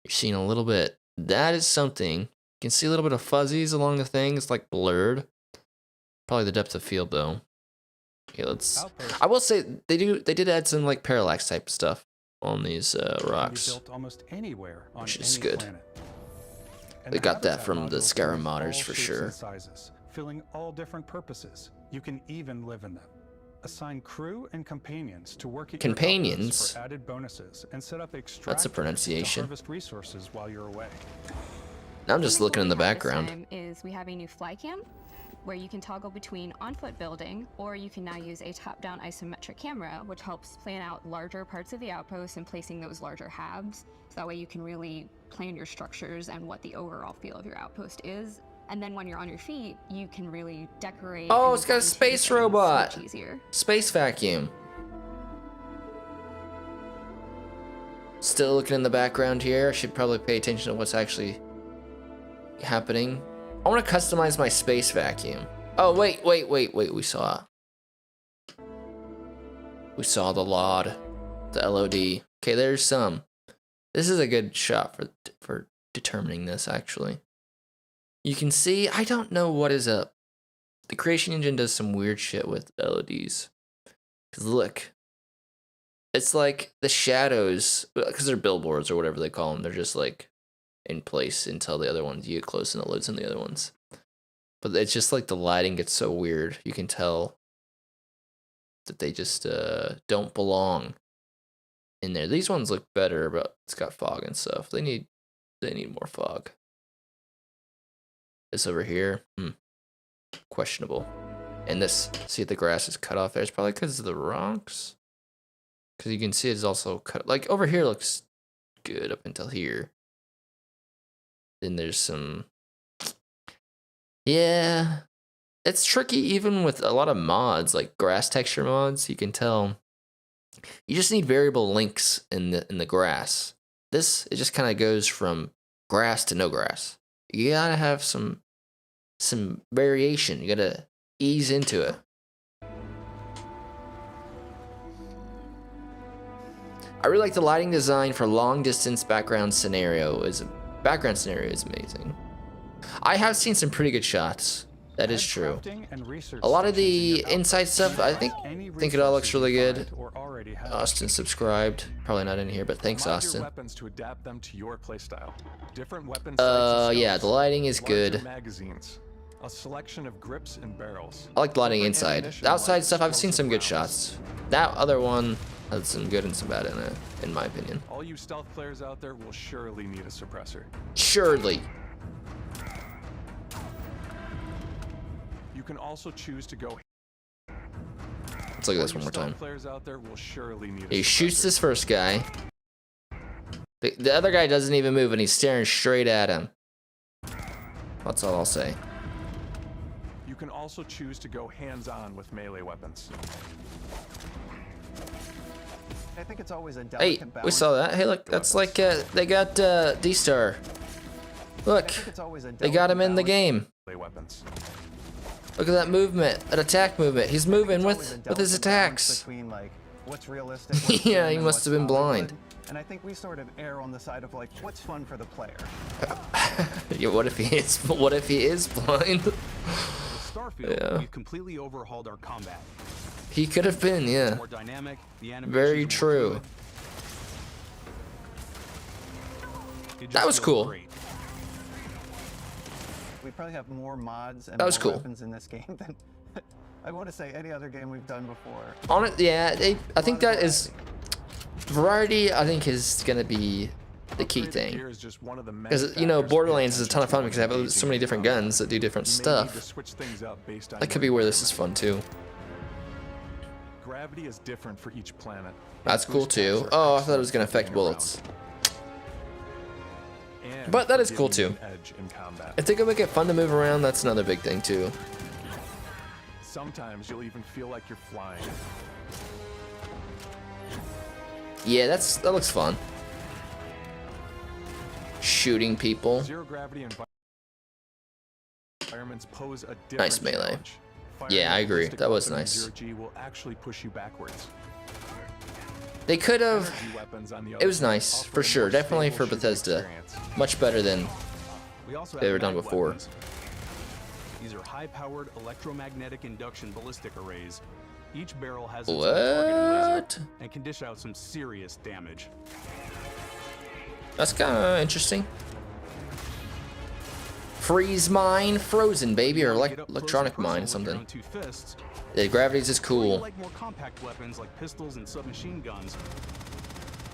You're seeing a little bit. That is something. You can see a little bit of fuzzies along the thing. It's like blurred. Probably the depth of field though. Okay, let's. I will say they did add some like parallax type stuff on these rocks, Built almost anywhere on which is any good. planet. They got that from the Skyrim modders for sure. Sizes, filling all different purposes. You can even live in them. Assign crew and companions to work at Companions? your outposts for added bonuses and set up That's a extractors pronunciation. to harvest resources while you're away. Now I'm just looking in the What we have background. this time is we have a new fly cam where you can toggle between on-foot building, or you can now use a top-down isometric camera, which helps plan out larger parts of the outpost and placing those larger halves. So that way you can really plan your structures and what the overall feel of your outpost is. And then when you're on your feet, you can really decorate. Oh, and it's got a fine-tune space things robot. much easier. Space vacuum. Still looking in the background here. I should probably pay attention to what's actually happening. I want to customize my space vacuum. Oh, wait. We saw the LOD, the LOD. Okay, there's some. This is a good shot for determining this, actually. You can see, I don't know what is up. The creation engine does some weird shit with LODs. Because look, it's like the shadows, because they're billboards or whatever they call them, they're just like in place until the other ones, you get close and it loads in the other ones. But it's just like the lighting gets so weird. You can tell that they just don't belong in there. These ones look better, but it's got fog and stuff. They need more fog. This over here, questionable. And this, see the grass is cut off there. It's probably because of the rocks. Because you can see it's also cut. Like over here looks good up until here. Then there's some. Yeah, it's tricky even with a lot of mods, like grass texture mods. You can tell. You just need variable links in the grass. This, it just kind of goes from grass to no grass. You gotta have some variation. You gotta ease into it. I really like the lighting design for long distance background scenario. Background scenario is amazing. I have seen some pretty good shots. That is true. A lot of the inside stuff, I think it all looks really good. Austin subscribed. Probably not in here, but thanks, Austin. Weapons to adapt them to your playstyle. Different weapon Yeah, the lighting is good. Magazines, a selection of grips and barrels. I like the lighting inside. The outside stuff, I've seen some good shots. That other one has some good and some bad in it, in my opinion. All you stealth players out there will surely need a suppressor. Surely. You can also choose to go. Let's look at this one more time. Players out there will surely need He shoots this first guy. The other guy doesn't even move and he's staring straight at him. That's all I'll say. You can also choose to go hands-on with melee weapons. I think it's always a delicate Hey, balance. we saw that. Hey, look, that's like they got D-Star. Look, they got him in the game. Weapons. Look at that movement, that attack movement. He's moving with his attacks. Between, like, what's realistic, Yeah, he must have been blind. And I think we sort of err on the side of like, what's fun for the player. Yeah, what if he is? What if he is blind? With Starfield, Yeah. we've completely overhauled our combat. He could have been, yeah. More dynamic, the animations Very are more true. fluid. It just That was feels cool. great. We probably have more mods and That was more cool. weapons in this game than I want to say any other game we've done before. On it, yeah. I think that is variety. I think is gonna be the key thing. Because you know, Borderlands is a ton of fun because I have so many different guns that do different stuff. That could be where this is fun too. gravity is different for each planet. That's cool too. Oh, I thought it was gonna affect bullets. But that is cool too. Edge in combat. If they can make it fun to move around, that's another big thing too. Sometimes you'll even feel like you're flying. Yeah, that looks fun. Shooting people. Zero gravity environments pose a different Nice melee. challenge. Yeah, I agree. Firing a That was weapon in nice. Zero G will actually push you backwards. They could have. Energy weapons, on the It other was hand, nice offer for a sure. more Definitely stable for shooting Bethesda. experience. Much better than We also they have were done mag before. weapons. These are high-powered electromagnetic induction ballistic arrays. Each barrel has its own targeting What? laser and can dish out some serious damage. That's kind of interesting. Freeze mine, frozen baby, or like electronic mine or something. The gravities is You cool. like more compact weapons like pistols and submachine guns,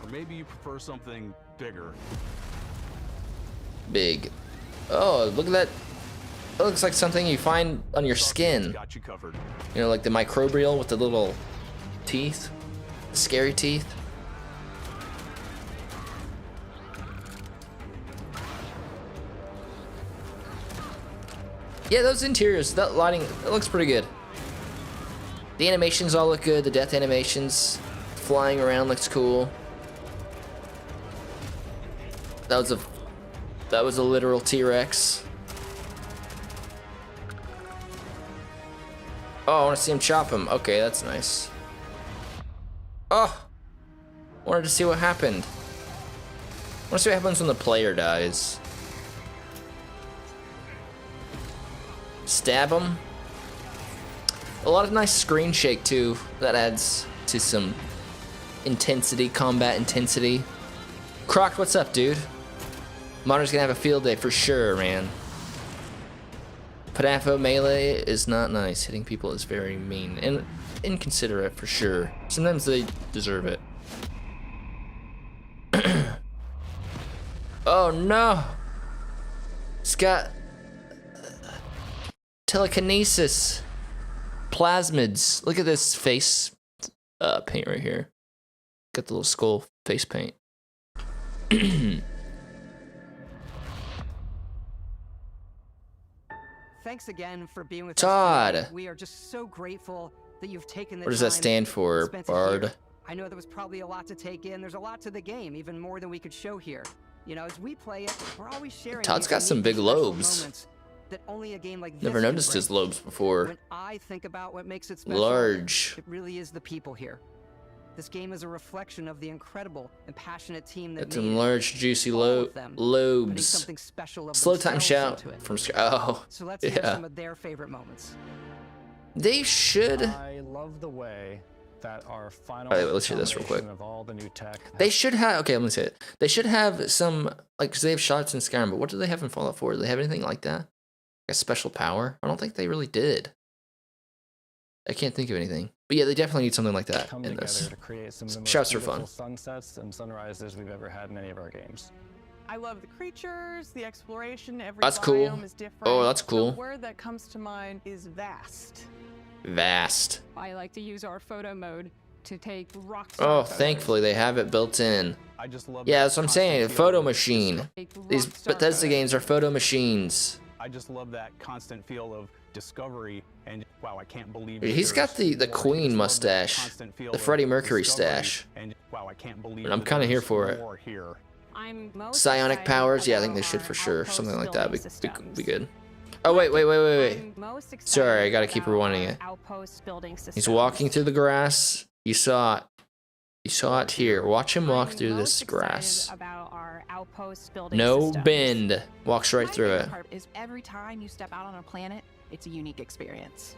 or maybe you prefer something bigger. Big. Oh, look at that. That looks like something you find on your skin. Got you covered. You know, like the microbial with the little teeth, the scary teeth. Yeah, those interiors, that lighting, that looks pretty good. The animations all look good. The death animations, flying around looks cool. That was a literal T-Rex. Oh, I want to see him chop him. Okay, that's nice. Oh, wanted to see what happened. I want to see what happens when the player dies. Stab him. A lot of nice screen shake too. That adds to some intensity, combat intensity. Croc, what's up, dude? Modder's gonna have a field day for sure, man. Padafo melee is not nice. Hitting people is very mean and inconsiderate for sure. Sometimes they deserve it. Oh no! It's got telekinesis. Plasmids. Look at this face paint right here. Got the little skull face paint. Thanks again for being with Todd. us today. We are just so grateful that you've taken the What does that time stand and for, spent it Bard? here. I know there was probably a lot to take in. There's a lot to the game, even more than we could show here. You know, as we play it, we're always sharing. Todd's these got some unique big and special lobes. moments that only a game like this Never can noticed his bring. lobes before. When I think about what makes it special, Large. it really is the people here. This game is a reflection of the incredible and passionate team that Got made some it. large, juicy All of them putting lobes. something special of Slow time themselves shout into it. from oh So let's hear yeah. some of their favorite moments. They should. I love the way that our final Alright, let's hear this real quick. combination of all the new tech. They should have. Okay, let me say it. They should have some like because they have shots in Skyrim, but what do they have in Fallout 4? Do they have anything like that? Like a special power? I don't think they really did. I can't think of anything. But yeah, they definitely need something like that come in together this. to create some of the most Shouts are beautiful fun. sunsets and sunrises we've ever had in any of our games. I love the creatures, the exploration, every That's cool. biome is different. Oh, that's cool. The word that comes to mind is vast. Vast. I like to use our photo mode to take rocks. Oh, thankfully they have it built in. I just love Yeah, that that's what I'm constant saying. feel Photo of machine. These Bethesda games are photo machines. I just love that constant feel of discovery and wow, I can't believe He's got the Queen mustache, the Freddie Mercury stash. And wow, I can't believe And I'm kind of here for it. here. I'm most Psionic excited powers, yeah, I think about they should our for sure. outpost Something like that building be good. systems. Oh wait. I'm most excited Sorry, I gotta keep about rewinding our it. Outpost building systems. He's walking through the grass. You saw it. You saw it here. Watch him walk through this grass. About our outpost building No systems. bend. Walks right through it. Part is every time you step out on a planet, it's a unique experience.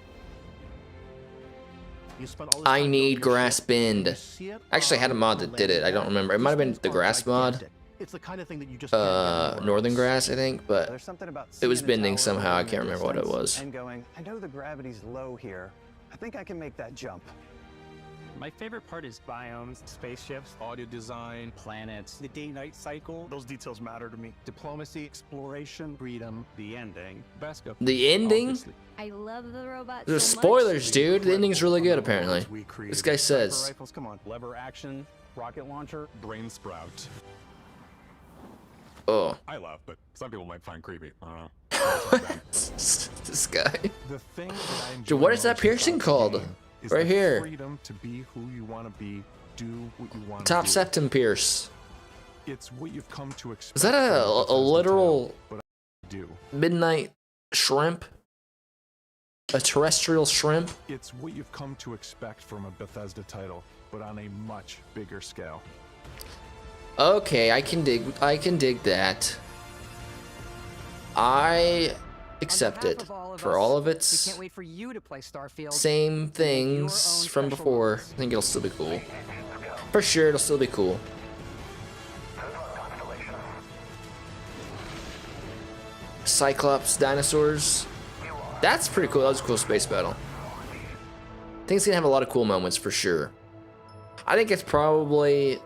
You spent all this I time need building your grass ship, bend. you see it? Actually, I had a mod that did it. I don't remember. It might have been the grass mod. It's the kind of thing that you just can't get anywhere Northern else. grass, I think, but There's something about it was seeing a bending tower somehow. I over in can't the remember what it distance was. And going, I know the gravity's low here. I think I can make that jump. My favorite part is Biomes, spaceships, audio design, planets. The day-night cycle, those details matter to me. Diplomacy, exploration, freedom, the ending. Beskar. The ending? Obviously. I love the robots. There's so much. spoilers, dude. The ending's really good, apparently. This guy says. Sniper rifles, come on. Lever action, rocket launcher, brain sprout. Oh. I laugh, but some people might find creepy. I don't know. This guy. The thing that I enjoy Dude, what is that most piercing about called? the game is Right the here. Freedom to be who you want to be, do what you want Top to do. septum pierce. It's what you've come to expect. Is that a literal but I do. midnight shrimp? A terrestrial shrimp? It's what you've come to expect from a Bethesda title, but on a much bigger scale. Okay, I can dig that. I accept it for all of We its can't wait for you to play Starfield. same things from before. I think it'll still be cool. For sure, it'll still be cool. Cyclops dinosaurs. That's pretty cool. That was a cool space battle. I think it's gonna have a lot of cool moments for sure. I think it's probably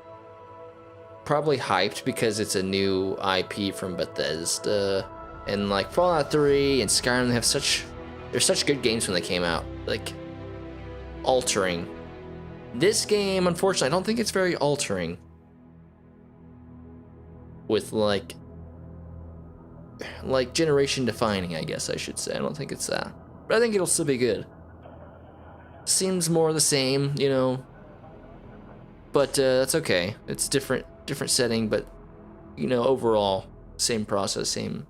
hyped because it's a new IP from Bethesda, and like Fallout 3 and Skyrim, they're such good games when they came out, like altering. This game, unfortunately, I don't think it's very altering. With like generation defining, I guess I should say. I don't think it's that, but I think it'll still be good. Seems more the same, you know. But that's okay. It's different setting, but you know, overall, same process, same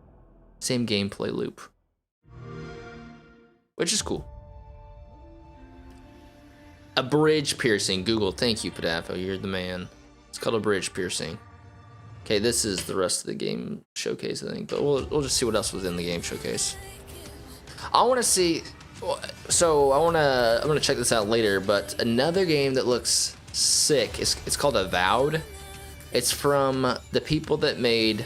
gameplay loop, which is cool. A bridge piercing. Google, thank you, Padafo. You're the man. It's called a bridge piercing. Okay, this is the rest of the game showcase, I think, but we'll just see what else was in the game showcase. I want to see. So I'm gonna check this out later, but another game that looks sick. It's called Avowed. It's from the people that made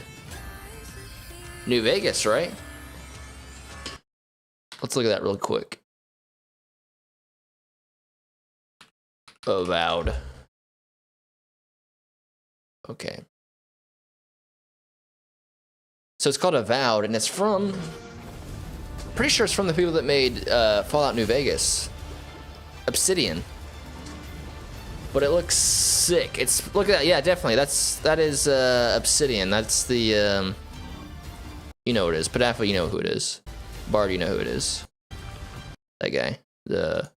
New Vegas, right? Let's look at that real quick. Avowed. Okay. So it's called Avowed, and it's from... Pretty sure it's from the people that made Fallout New Vegas. Obsidian. But it looks sick. It's look at that. Yeah, definitely. That is Obsidian. That's the you know who it is. Padafo, you know who it is. Bard, you know who it is. That guy. The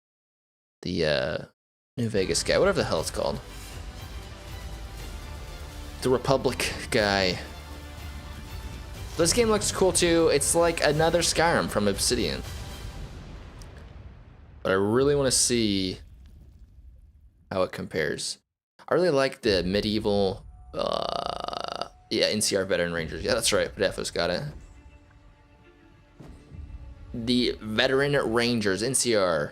New Vegas guy. Whatever the hell it's called. The Republic guy. This game looks cool too. It's like another Skyrim from Obsidian. But I really want to see how it compares. I really like the medieval, yeah, NCR Veteran Rangers. Yeah, that's right. Padefo's got it. The Veteran Rangers, NCR,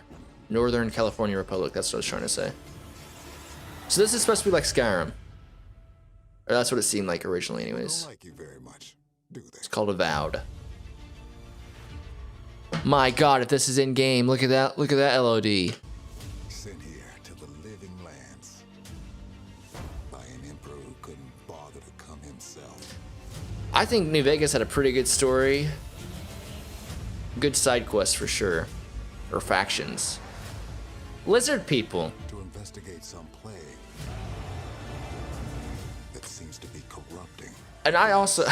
Northern California Republic. That's what I was trying to say. So this is supposed to be like Skyrim. Or that's what it seemed like originally, anyways. Don't like you very much, do they? It's called Avowed. My God, if this is in game, look at that! Look at that LOD. Sent here to the living lands by an emperor who couldn't bother to come himself. I think New Vegas had a pretty good story. Good side quests for sure, or factions. Lizard people. To investigate some plague that seems to be corrupting. And I also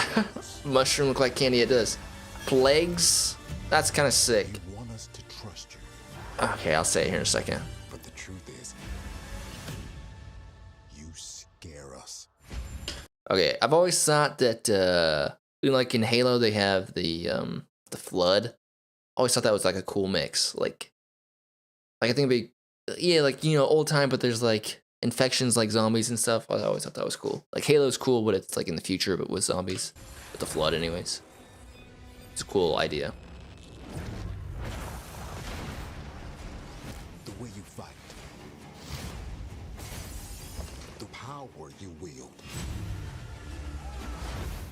mushroom look like candy. It does. Plagues. That's kind of sick. You want us to trust you. Okay, I'll say it here in a second. But the truth is, you scare us. Okay, I've always thought that like in Halo they have the flood. I always thought that was like a cool mix. Like I think it'd be, yeah, like, you know, old time, but there's like infections like zombies and stuff. I always thought that was cool. Like Halo's cool, but it's like in the future, but with zombies, with the flood, anyways. It's a cool idea. The way you fight, the power you wield,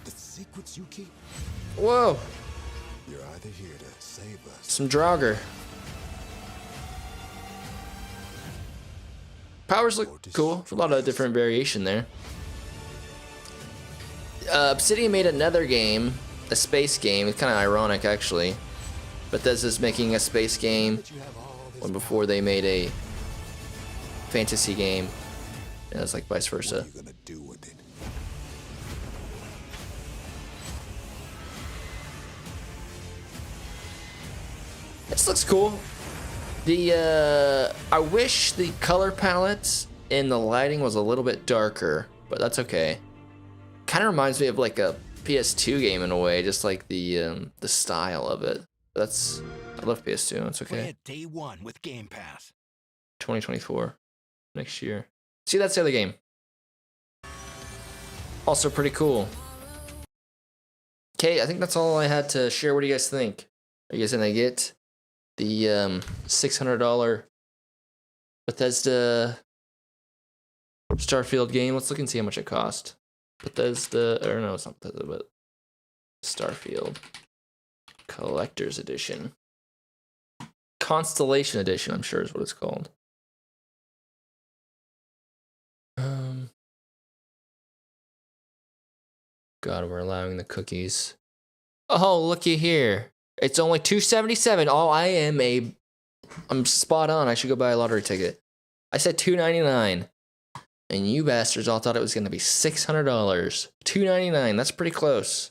the secrets you keep. Whoa! You're either here to save us. Some Draugr. Powers look cool. A lot of different variation there. Obsidian made another game, a space game. It's kind of ironic, actually. Bethesda's making a space game when before they made a fantasy game. And it's like vice versa. What are you gonna do with it? This looks cool. I wish the color palette and the lighting was a little bit darker, but that's okay. Kind of reminds me of like a PS2 game in a way, just like the style of it. I love PS2. It's okay. Play it day one with Game Pass. 2024, next year. See, that's the other game. Also pretty cool. Okay, I think that's all I had to share. What do you guys think? Are you guys gonna get the $600 Bethesda Starfield game? Let's look and see how much it cost. Bethesda, or no, it's not Bethesda, but Starfield Collector's Edition. Constellation Edition, I'm sure is what it's called. God, we're allowing the cookies. Oh, looky here. It's only $277. Oh, I'm spot on. I should go buy a lottery ticket. I said $299. And you bastards all thought it was going to be $600. $299. That's pretty close.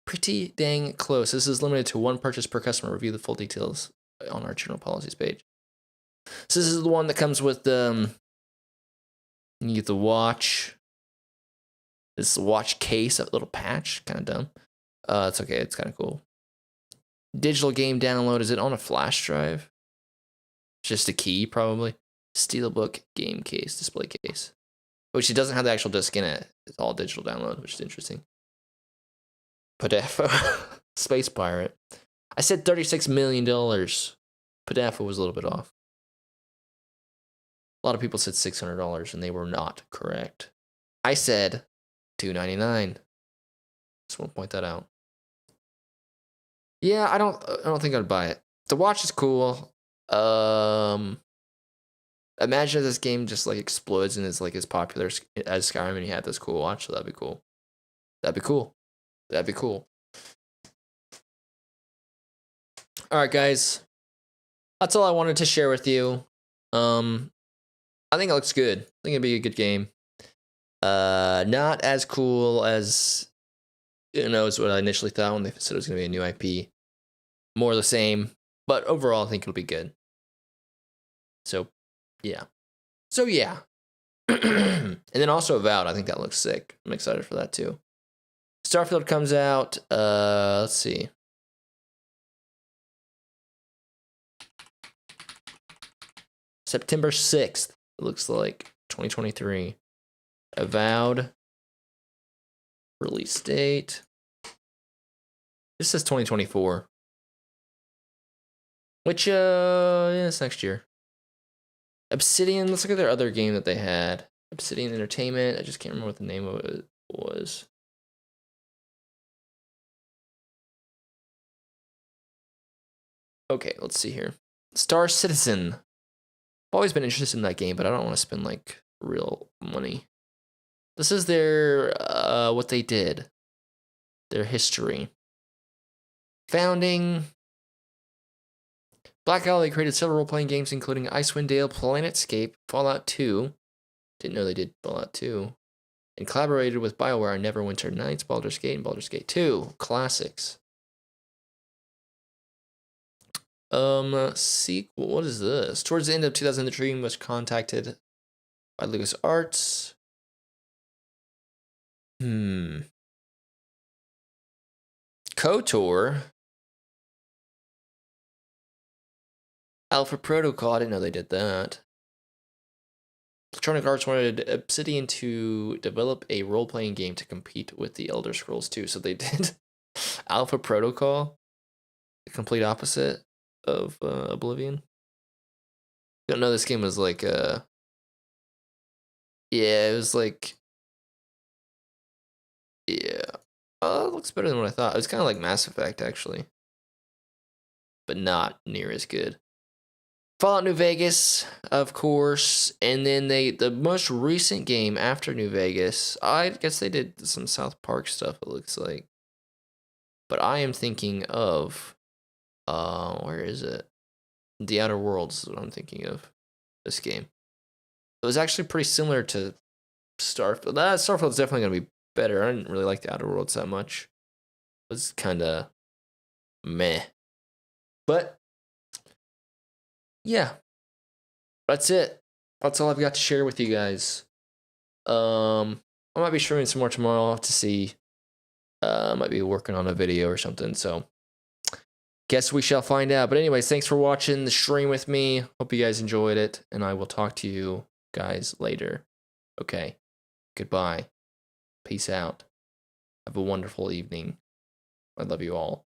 Pretty dang close. This is limited to one purchase per customer. Review the full details on our general policies page. So this is the one that comes with you get the watch. This is the watch case, a little patch, kind of dumb. It's okay. It's kind of cool. Digital game download. Is it on a flash drive? Just a key, probably. Steelbook game case, display case. Which it doesn't have the actual disc in it. It's all digital download, which is interesting. Podafo. Space Pirate. I said $36 million. Podafo was a little bit off. A lot of people said $600 and they were not correct. I said $299. Just want to point that out. Yeah, I don't think I'd buy it. The watch is cool. Imagine if this game just like explodes and is like as popular as Skyrim and you had this cool watch, so that'd be cool. That'd be cool. That'd be cool. Alright guys. That's all I wanted to share with you. I think it looks good. I think it'd be a good game. Not as cool as is what I initially thought when they said it was gonna be a new IP. More of the same. But overall I think it'll be good. So yeah. And then also Avowed, I think that looks sick. I'm excited for that too. Starfield comes out, let's see. September 6th, it looks like, 2023. Avowed. Release date. This says 2024. Which, yeah, it's next year. Obsidian, let's look at their other game that they had. Obsidian Entertainment, I just can't remember what the name of it was. Okay, let's see here. Star Citizen. I've always been interested in that game, but I don't want to spend like real money. This is their, what they did. Their history. Founding. Black Owl, they created several role-playing games, including Icewind Dale, Planetscape, Fallout 2. Didn't know they did Fallout 2. And collaborated with BioWare on Neverwinter Nights, Baldur's Gate, and Baldur's Gate 2. Classics. Sequel, what is this? Towards the end of 2000, the team was contacted by LucasArts. KOTOR. Alpha Protocol, I didn't know they did that. Electronic Arts wanted Obsidian to develop a role-playing game to compete with the Elder Scrolls 2. So they did Alpha Protocol, the complete opposite of Oblivion. Don't know, this game was like, yeah, it was like, yeah. Oh, it looks better than what I thought. It was kind of like Mass Effect, actually. But not near as good. Fallout New Vegas, of course, and then the most recent game after New Vegas, I guess they did some South Park stuff, it looks like. But I am thinking of, where is it? The Outer Worlds is what I'm thinking of, this game. It was actually pretty similar to Starfield. Starfield's definitely going to be better. I didn't really like the Outer Worlds that much. It was kind of meh. But yeah, that's it. That's all I've got to share with you guys. I might be streaming some more tomorrow. I'll have to see. I might be working on a video or something. So guess we shall find out. But anyways, thanks for watching the stream with me. Hope you guys enjoyed it. And I will talk to you guys later. Okay. Goodbye. Peace out. Have a wonderful evening. I love you all.